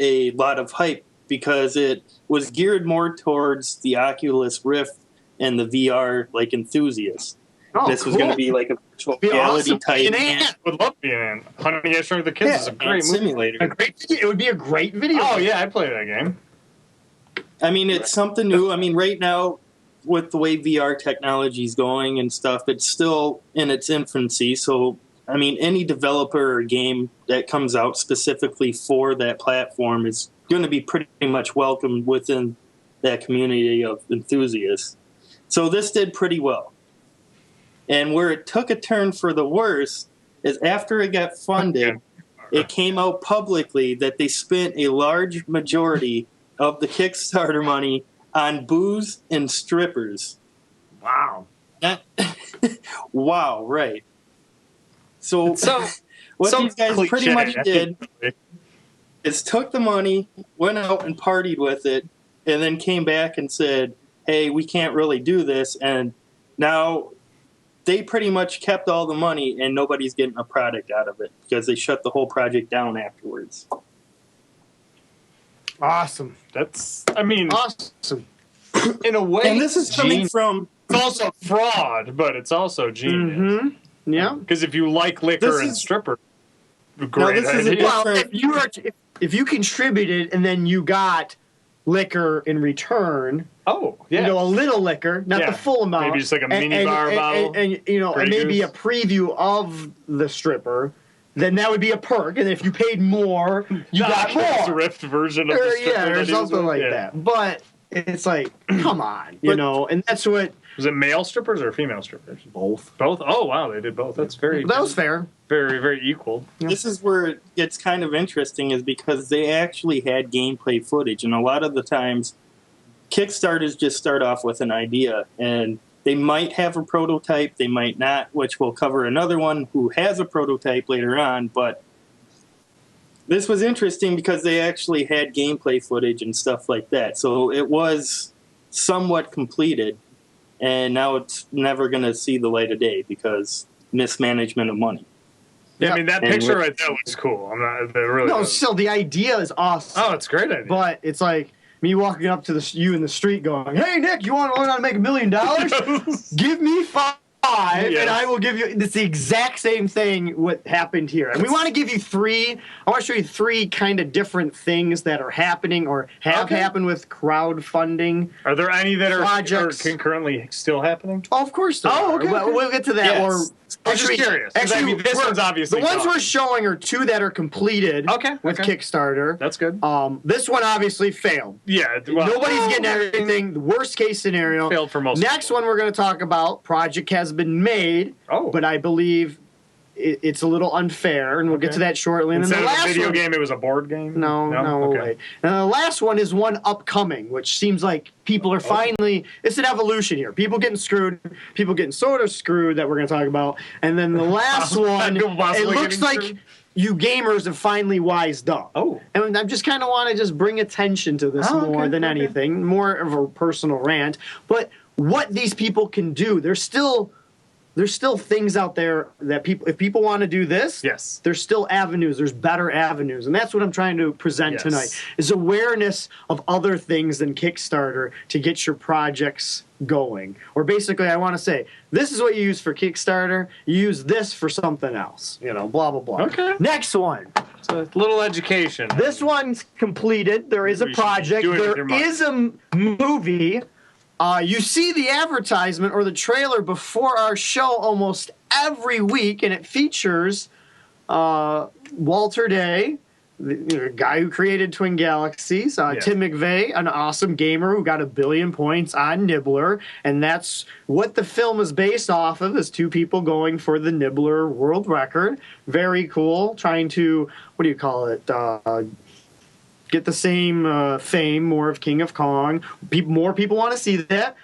a lot of hype because it was geared more towards the Oculus Rift and the VR enthusiasts. Oh, This was going to be like a virtual Be reality awesome. type An ant ant. Would love to be in Honey, I Shrunk the Kids Yeah, is a great movie. simulator. It would be a great video. Oh yeah, I played that game. I mean, it's something new. I mean, right now, with the way VR technology is going and stuff, it's still in its infancy. So, I mean, any developer or game that comes out specifically for that platform is going to be pretty much welcomed within that community of enthusiasts. So this did pretty well. And where it took a turn for the worse is after it got funded, it came out publicly that they spent a large majority of the Kickstarter money on booze and strippers. Wow. Wow, right. So what these guys pretty much did is took the money, went out and partied with it, and then came back and said, hey, we can't really do this. And now they pretty much kept all the money and nobody's getting a product out of it because they shut the whole project down afterwards. Awesome. Awesome. In a way, And this is coming from... It's also fraud, but it's also genius. Mm-hmm. Yeah. Because if you like liquor and stripper, great idea. Well, if you contributed and then you got liquor in return... Oh, yeah. A little liquor, not the full amount. Maybe just like a mini bar bottle. And maybe a preview of the stripper, then that would be a perk. And if you paid more, you got more. Thrift version of the stripper. Or something like that. But it's like, come on, and that's what... Was it male strippers or female strippers? Both. Both? Oh, wow, they did both. That's very... That was fair. Very, very equal. This is where it gets kind of interesting is because they actually had gameplay footage. And a lot of the times, Kickstarters just start off with an idea. And they might have a prototype, they might not, which we'll cover another one who has a prototype later on. But this was interesting because they actually had gameplay footage and stuff like that. So it was somewhat completed. And now it's never going to see the light of day because mismanagement of money. Yeah, I mean, that picture right there looks cool. I'm not, really no, does. still, the idea is awesome. Oh, it's a great idea. But it's like me walking up to you in the street going, hey, Nick, you want to learn how to make $1 million? Give me 5, and I will give you... It's the exact same thing what happened here. And we want to give you 3... I want to show you 3 kind of different things that are happening or have happened with crowdfunding. Are there any that are concurrently still happening? Oh, of course there are. Okay. We'll get to that. Yes. I'm just curious. Actually, this one's obviously the ones we're showing are 2 that are completed with Kickstarter. That's good. This one obviously failed. Yeah. Well, nobody's getting everything. The worst case scenario. Failed for most Next people. one we're going to talk about, project has been made, but I believe it's a little unfair, and we'll get to that shortly. And Instead then the last of a video game, it was a board game? No. Okay. And the last one is one upcoming, which seems like people are finally... It's an evolution here. People getting screwed. People getting sort of screwed that we're going to talk about. And then the last one, it looks like you gamers have finally wised up. Oh. And I just kind of want to just bring attention to this more than anything. More of a personal rant. But what these people can do, there's still things out there that if people want to do this, there's still avenues, there's better avenues. And that's what I'm trying to present tonight, is awareness of other things than Kickstarter to get your projects going. Or basically, I want to say, this is what you use for Kickstarter, you use this for something else, blah, blah, blah. Okay. Next one. So a little education. This one's completed. There is a project. There is a movie. You see the advertisement or the trailer before our show almost every week, and it features Walter Day, the guy who created Twin Galaxies, Tim McVeigh, an awesome gamer who got 1 billion points on Nibbler, and that's what the film is based off of, is 2 people going for the Nibbler world record. Very cool, trying to, get the same fame, more of King of Kong. More people want to see that.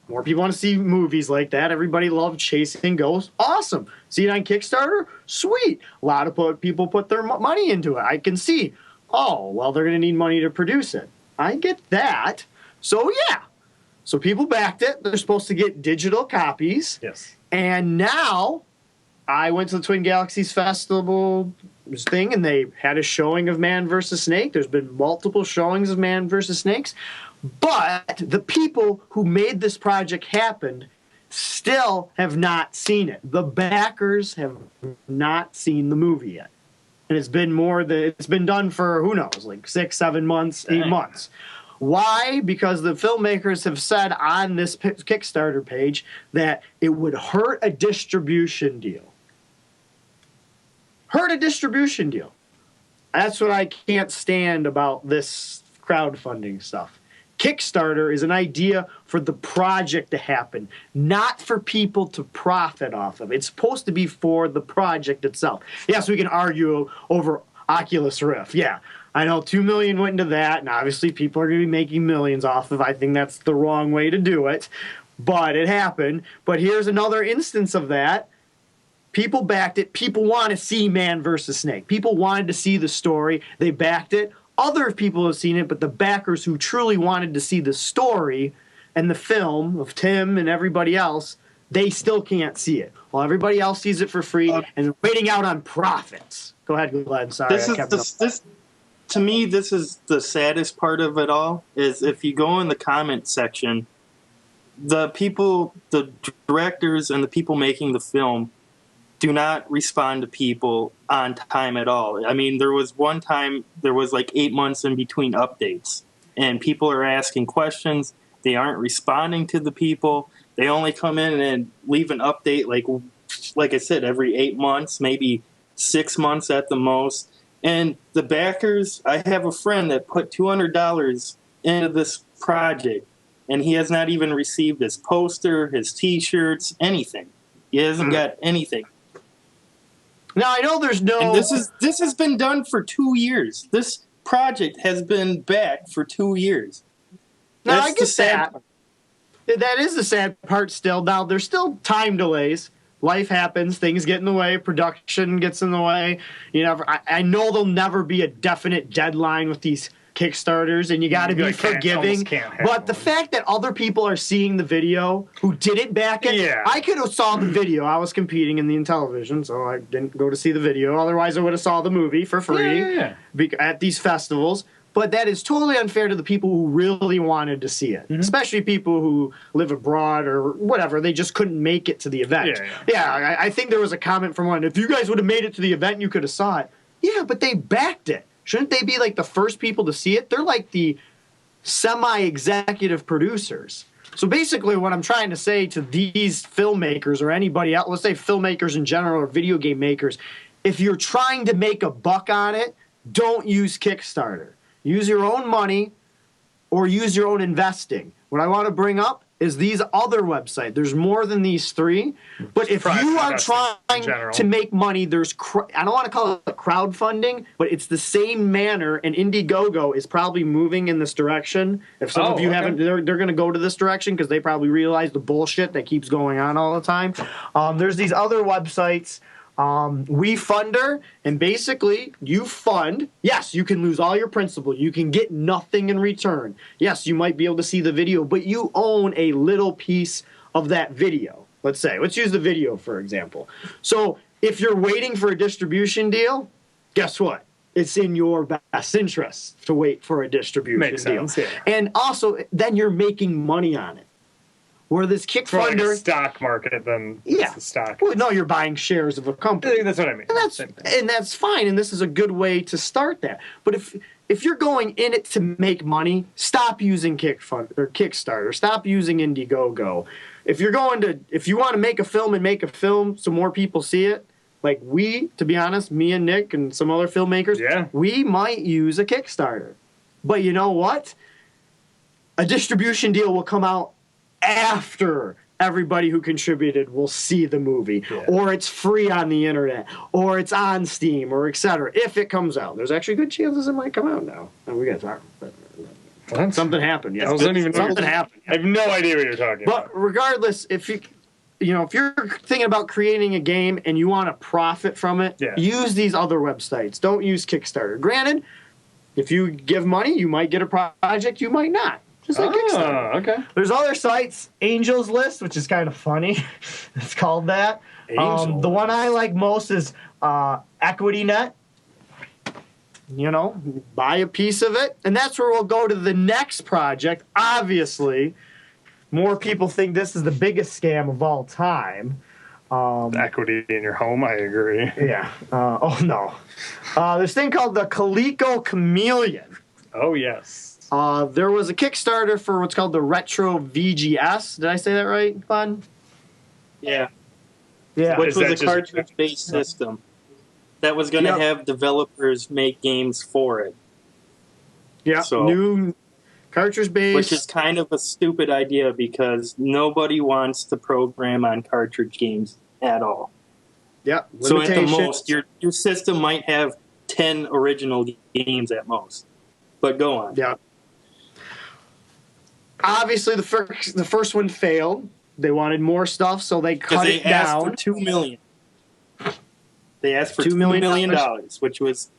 More people want to see movies like that. Everybody loves chasing ghosts. Awesome. See it on Kickstarter? Sweet. A lot of people put their money into it. I can see. Oh, well, they're going to need money to produce it. I get that. So, yeah. So people backed it. They're supposed to get digital copies. Yes. And now I went to the Twin Galaxies Festival thing, and they had a showing of Man vs. Snake. There's been multiple showings of Man vs. Snakes. But the people who made this project happen still have not seen it. The backers have not seen the movie yet. And it's been done for, who knows, like 6, 7 months, 8 months. Why? Because the filmmakers have said on this Kickstarter page that it would hurt a distribution deal. Hurt a distribution deal. That's what I can't stand about this crowdfunding stuff. Kickstarter is an idea for the project to happen, not for people to profit off of. It's supposed to be for the project itself. Yes, we can argue over Oculus Rift. Yeah, I know 2 million went into that, and obviously people are going to be making millions off of. I think that's the wrong way to do it, but it happened. But here's another instance of that. People backed it. People want to see Man versus Snake. People wanted to see the story. They backed it. Other people have seen it, but the backers who truly wanted to see the story and the film of Tim and everybody else, they still can't see it. While everybody else sees it for free and they're waiting out on profits. Go ahead, Glenn. Sorry, To me, this is the saddest part of it all, is if you go in the comment section, the people, the directors and the people making the film do not respond to people on time at all. I mean, there was one time, there was like 8 months in between updates, and people are asking questions. They aren't responding to the people. They only come in and leave an update, like I said, every 8 months, maybe 6 months at the most. And the backers, I have a friend that put $200 into this project, and he has not even received his poster, his T-shirts, anything. He hasn't got anything. Now, I know there's no... And this has been done for 2 years. This project has been back for 2 years. Now, I get that. That is the sad part still. Now, there's still time delays. Life happens. Things get in the way. Production gets in the way. I know there'll never be a definite deadline with these Kickstarters, and you got to be forgiving. But the fact that other people are seeing the video who didn't back it, I could have saw the video. I was competing in the Intellivision, so I didn't go to see the video. Otherwise, I would have saw the movie for free at these festivals. But that is totally unfair to the people who really wanted to see it, especially people who live abroad or whatever. They just couldn't make it to the event. I think there was a comment from one, if you guys would have made it to the event, you could have saw it. Yeah, but they backed it. Shouldn't they be like the first people to see it? They're like the semi-executive producers. So basically what I'm trying to say to these filmmakers or anybody else, let's say filmmakers in general or video game makers, if you're trying to make a buck on it, don't use Kickstarter. Use your own money or use your own investing. What I want to bring up is these other websites. There's more than these three. But if you are trying to make money, there's I don't want to call it crowdfunding, but it's the same manner, and Indiegogo is probably moving in this direction. If some of you haven't, they're going to go to this direction because they probably realize the bullshit that keeps going on all the time. There's these other websites. WeFunder, and basically you fund. Yes, you can lose all your principal. You can get nothing in return. Yes, you might be able to see the video, but you own a little piece of that video. Let's use the video for example. So if you're waiting for a distribution deal, guess what? It's in your best interest to wait for a distribution deal. Yeah. And also, then you're making money on it. Where this Kickstarter, like a stock market, then it's the stock. Well, no, you're buying shares of a company. That's what I mean. And that's fine, and this is a good way to start that. But if you're going in it to make money, stop using Kickstarter. Stop using Indiegogo. If you want to make a film so more people see it, like to be honest, me and Nick and some other filmmakers, we might use a Kickstarter. But you know what? A distribution deal will come out after everybody who contributed will see the movie, or it's free on the internet, or it's on Steam, or etc. If it comes out, there's actually good chances it might come out now. And we got to talk. Something happened. Yeah, something happened. I have no idea what you're talking about. But regardless, if you're thinking about creating a game and you want to profit from it, use these other websites. Don't use Kickstarter. Granted, if you give money, you might get a project, you might not. Just like Kickstarter. Okay. There's other sites, Angels List, which is kind of funny. It's called that. The one I like most is EquityNet. Buy a piece of it. And that's where we'll go to the next project. Obviously, more people think this is the biggest scam of all time. Equity in your home, I agree. Yeah. No. There's a thing called the Coleco Chameleon. Oh, yes. There was a Kickstarter for what's called the Retro VGS. Did I say that right, Glenn? Yeah. Yeah. Which was a cartridge-based system that was going to have developers make games for it. Yeah. So, new cartridge-based. Which is kind of a stupid idea because nobody wants to program on cartridge games at all. Yeah. So at the most, your system might have 10 original games at most. But go on. Yeah. Obviously, the first one failed. They wanted more stuff, so they cut it down. Asked for $2 million. They asked for $2 $2 million, which was,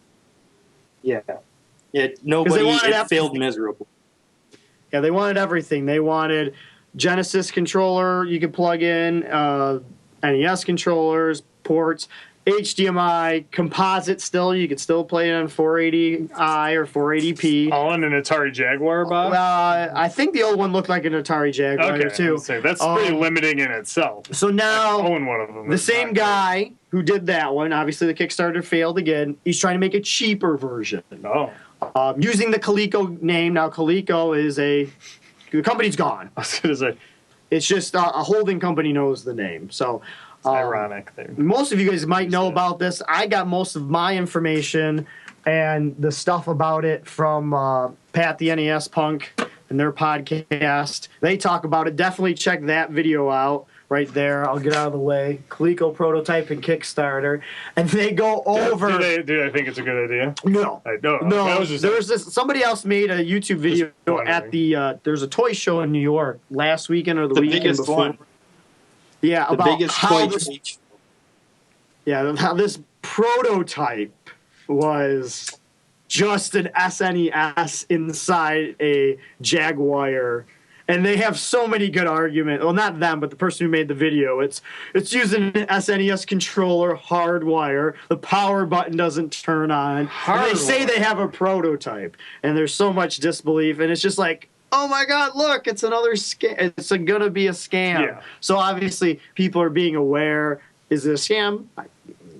it failed miserable. Yeah, they wanted everything. They wanted Genesis controller you could plug in, NES controllers, ports, HDMI, composite still. You could still play it on 480i or 480p. All on an Atari Jaguar, Bob? I think the old one looked like an Atari Jaguar too. That's pretty limiting in itself. So now, I own one of them. the same guy who did that one, obviously the Kickstarter failed again. He's trying to make a cheaper version. Oh. Using the Coleco name. Now, Coleco is the company's gone. I was going to say. It's just a holding company knows the name. So, it's ironic. Most of you guys might know about this. I got most of my information and the stuff about it from Pat the NES Punk and their podcast. They talk about it. Definitely check that video out right there. I'll get out of the way. Coleco prototype and Kickstarter. And they go over... Do they think it's a good idea? No. No. Somebody else made a YouTube video at the... there's a toy show in New York last weekend or the weekend before. One. Yeah, the about biggest how toy this, how this prototype was just an SNES inside a Jaguar. And they have so many good arguments. Well, not them, but the person who made the video. It's using an SNES controller, hardwire. The power button doesn't turn on. And they say they have a prototype. And there's so much disbelief. And it's just like, oh my God, look, it's another scam. It's going to be a scam. Yeah. So obviously people are being aware. Is it a scam?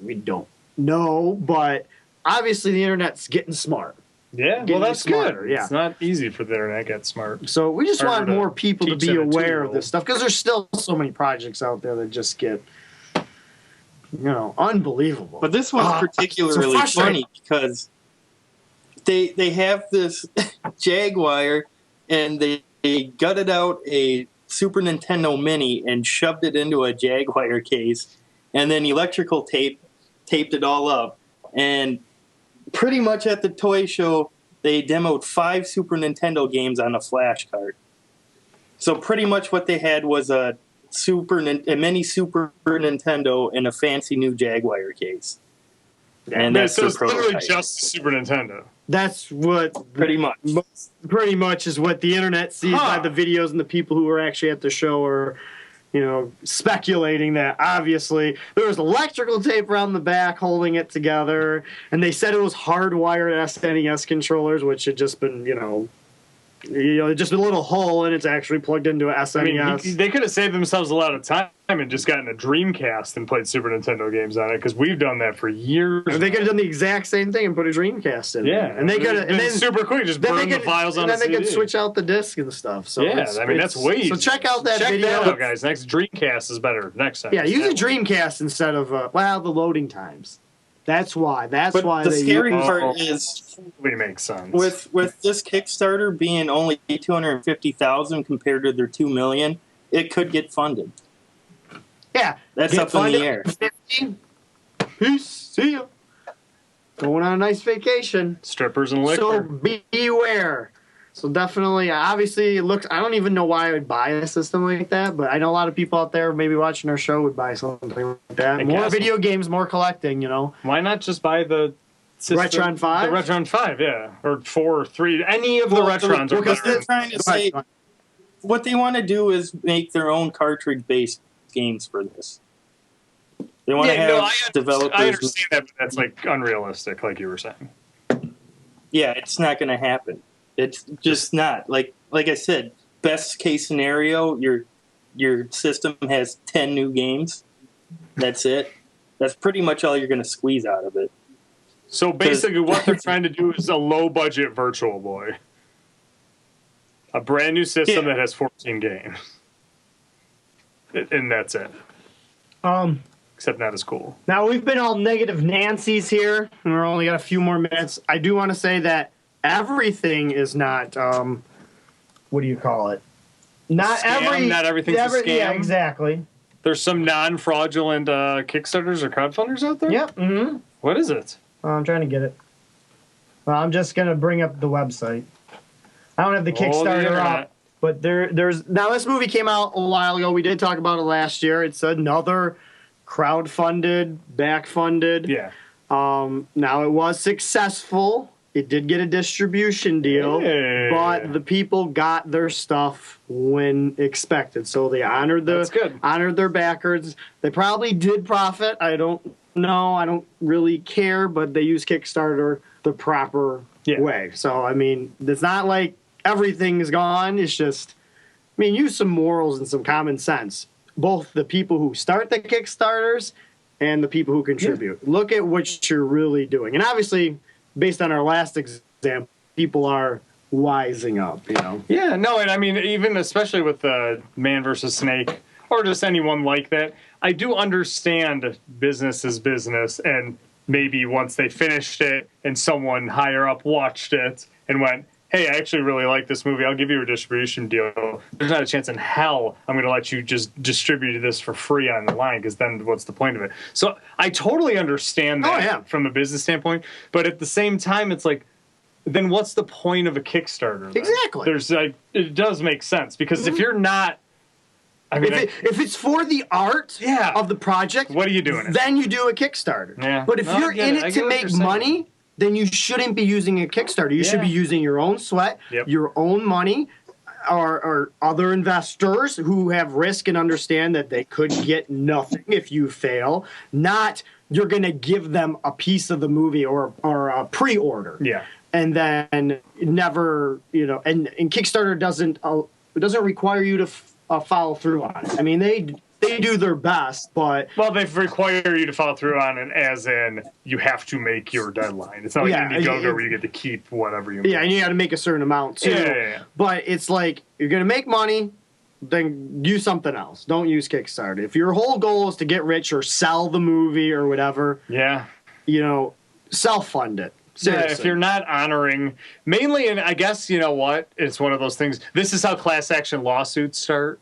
We don't know. But obviously the internet's getting smart. Yeah, well, that's smarter, good. yeah. It's not easy for the internet to get smart. So we just want more people to be aware of this stuff because there's still so many projects out there that just get, unbelievable. But this one's particularly funny because they have this Jaguar and they gutted out a Super Nintendo Mini and shoved it into a Jaguar case and then electrical taped it all up. And pretty much at the toy show, they demoed 5 Super Nintendo games on a flash card. So pretty much what they had was a mini Super Nintendo in a fancy new Jaguar case. And that's so it's literally just Super Nintendo. That's what pretty much is what the internet sees by the videos and the people who were actually at the show are, speculating that obviously there was electrical tape around the back holding it together, and they said it was hardwired SNES controllers, which had just been, just a little hole, and it's actually plugged into a SNES. I mean, they could have saved themselves a lot of time and just gotten a Dreamcast and played Super Nintendo games on it, because we've done that for years. They could have done the exact same thing and put a Dreamcast in. Yeah, and they could have, and then super quick, just burn the files on. And then they could switch out the disc and stuff. So yeah, that's way easier. So check out that video, that out, guys. Next Dreamcast is better next time. Yeah, use a Dreamcast instead of the loading times. That's why. That's why. The scary part is totally makes sense. With this Kickstarter being only $250,000 compared to their $2 million, it could get funded. Yeah, that's up in the air. Peace. See ya. Going on a nice vacation. Strippers and liquor. So beware. So definitely, obviously, it looks. I don't even know why I would buy a system like that, but I know a lot of people out there maybe watching our show would buy something like that. More video games, more collecting. Why not just buy the system, Retron 5? The Retron 5, yeah, or 4 or 3. Any of the Retrons are better. They're trying to say what they want to do is make their own cartridge-based games for this. They want to have developers. I understand that, but that's unrealistic, like you were saying. Yeah, it's not going to happen. It's just not. Like I said, best case scenario, your system has 10 new games. That's it. That's pretty much all you're going to squeeze out of it. So basically what they're trying to do is a low-budget Virtual Boy. A brand new system that has 14 games. And that's it. Except not as cool. Now, we've been all negative Nancy's here, and we're only got a few more minutes. I do want to say that everything is not, what do you call it? Not everything's a scam. Yeah, exactly. There's some non-fraudulent Kickstarters or crowdfunders out there? Yep. Mm-hmm. What is it? I'm trying to get it. Well, I'm just gonna bring up the website. I don't have the Kickstarter up, but there's now this movie came out a while ago. We did talk about it last year. It's another crowdfunded, backfunded. Yeah. Now it was successful. It did get a distribution deal, but the people got their stuff when expected. So they honored their backers. They probably did profit. I don't know. I don't really care, but they use Kickstarter the proper way. So I mean, it's not like everything is gone. It's just, I mean, use some morals and some common sense. Both the people who start the Kickstarters and the people who contribute. Yeah. Look at what you're really doing. And obviously, based on our last example, people are wising up, you know? Yeah, no, and I mean, even especially with Man vs. Snake, or just anyone like that, I do understand business is business, and maybe once they finished it and someone higher up watched it and went, hey, I actually really like this movie, I'll give you a distribution deal. There's not a chance in hell I'm going to let you just distribute this for free on the line, because then what's the point of it? So I totally understand that from a business standpoint, but at the same time, it's like, then what's the point of a Kickstarter? Then? Exactly. There's it does make sense, because if you're not, I mean, if it's for the art of the project, what are you doing? Then you do a Kickstarter. Yeah. But if you're in it to make money, then you shouldn't be using a Kickstarter. You should be using your own sweat, your own money, or other investors who have risk and understand that they could get nothing if you fail. Not you're going to give them a piece of the movie or a pre-order. Yeah. And then never, you know, and Kickstarter doesn't require you to follow through on it. I mean, they do their best, but... Well, they require you to follow through on it, as in you have to make your deadline. It's not like Indiegogo where you get to keep whatever you make. Yeah, and you got to make a certain amount, too. Yeah. But it's like, you're going to make money, then use something else. Don't use Kickstarter. If your whole goal is to get rich or sell the movie or whatever, you know, self-fund it. Seriously. Yeah, if you're not honoring, mainly, and I guess, you know what, it's one of those things, this is how class action lawsuits start.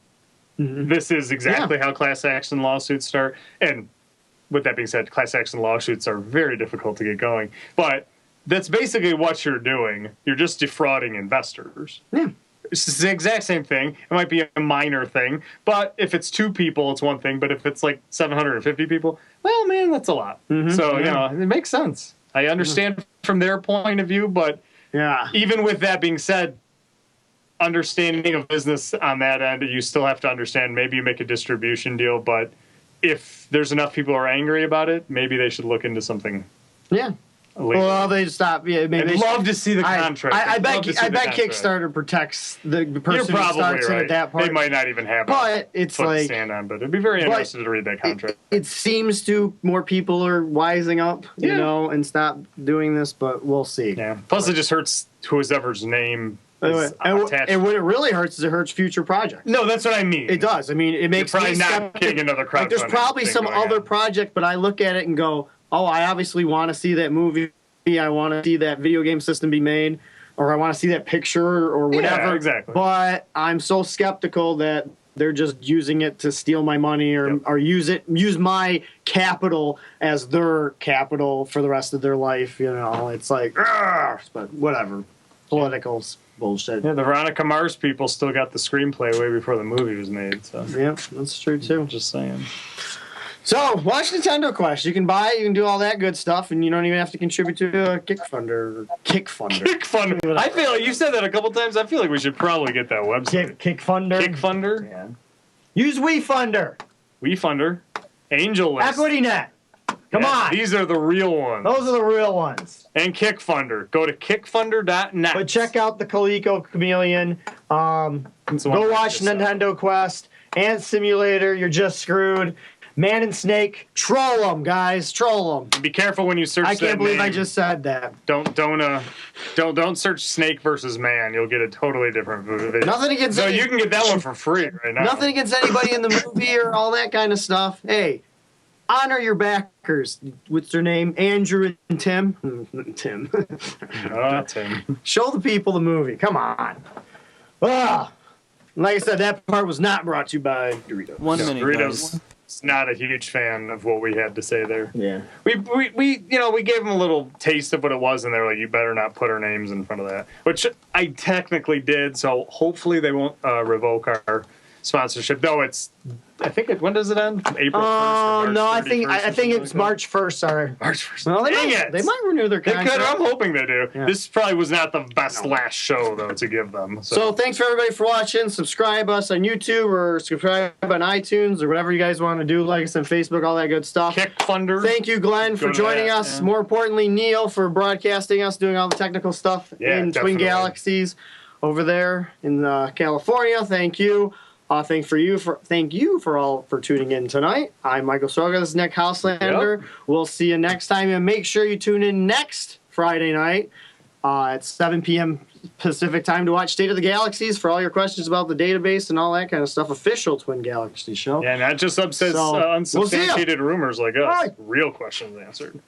Mm-hmm. This is exactly how class action lawsuits start. And with that being said, class action lawsuits are very difficult to get going. But that's basically what you're doing. You're just defrauding investors. Yeah. It's the exact same thing. It might be a minor thing. But if it's 2 people, it's one thing. But if it's like 750 people, well, man, that's a lot. Mm-hmm. So, you know, it makes sense. I understand from their point of view. But even with that being said, understanding of business on that end, you still have to understand, maybe you make a distribution deal, but if there's enough people who are angry about it, maybe they should look into something. Yeah. Well, they stop. Yeah, maybe I'd love to see the contract. I bet Kickstarter protects the person who starts it at that part. They might not even have but it's foot like, to stand on, but it'd be very interesting to read that contract. It seems to more people are wising up, you know, and stop doing this, but we'll see. Yeah. Plus, it just hurts whoever's name. And what it really hurts is it hurts future projects. No, that's what I mean. It does. I mean, it makes You're probably not getting another crowdfunding. Like, there's probably some other project, but I look at it and go, oh, I obviously want to see that movie. I want to see that video game system be made, or I want to see that picture or whatever. Yeah, exactly. But I'm so skeptical that they're just using it to steal my money or use my capital as their capital for the rest of their life. You know, it's like, but whatever. Politicals. Bullshit. Yeah, the Veronica Mars people still got the screenplay way before the movie was made. So yeah, that's true too. Just saying. So watch Nintendo Quest. You can buy, you can do all that good stuff, and you don't even have to contribute to a Kickfunder. Kickfunder. I feel like you said that a couple times. I feel like we should probably get that website. Kickfunder. Kickfunder. Yeah. Use WeFunder. WeFunder. AngelList. EquityNet. Come on. These are the real ones. Those are the real ones. And Kickfunder. Go to kickfunder.net. But check out the Coleco Chameleon. Go watch Nintendo Quest. Ant Simulator. You're just screwed. Man and Snake. Troll them, guys. Troll them. Be careful when you search. I can't believe I just said that. Don't search Snake versus Man. You'll get a totally different video. Nothing against. So you can get that one for free right now. Nothing against anybody in the movie or all that kind of stuff. Hey. Honor your backers. What's their name? Andrew and Tim. Tim. Tim. Show the people the movie. Come on. Like I said, that part was not brought to you by Doritos. 1 minute, Doritos. guys. not a huge fan of what we had to say there. Yeah. We gave them a little taste of what it was, and they're like, you better not put our names in front of that, which I technically did. So hopefully they won't revoke our sponsorship. Though when does it end? April 1st? No, I think it's March 1st. Sorry. March 1st. Well, Dang they might renew their They contract. could. I'm hoping they do. Yeah. This probably was not the best last show though to give them. So thanks for everybody for watching. Subscribe us on YouTube or subscribe on iTunes or whatever you guys want to do. Like us on Facebook, all that good stuff. Kick Funder. Thank you, Glenn, for Go to joining that, us. yeah. More importantly, Neil for broadcasting us, doing all the technical stuff Yeah, in definitely. Twin Galaxies over there in California. Thank you. Thank you for all for tuning in tonight. I'm Michael Soga. This is Nick Houselander. Yep. We'll see you next time, and make sure you tune in next Friday night at 7 p.m. Pacific time to watch State of the Galaxies for all your questions about the database and all that kind of stuff. Official Twin Galaxy show. Yeah, not just So, we'll see ya. unsubstantiated rumors like us. Bye. Real questions answered.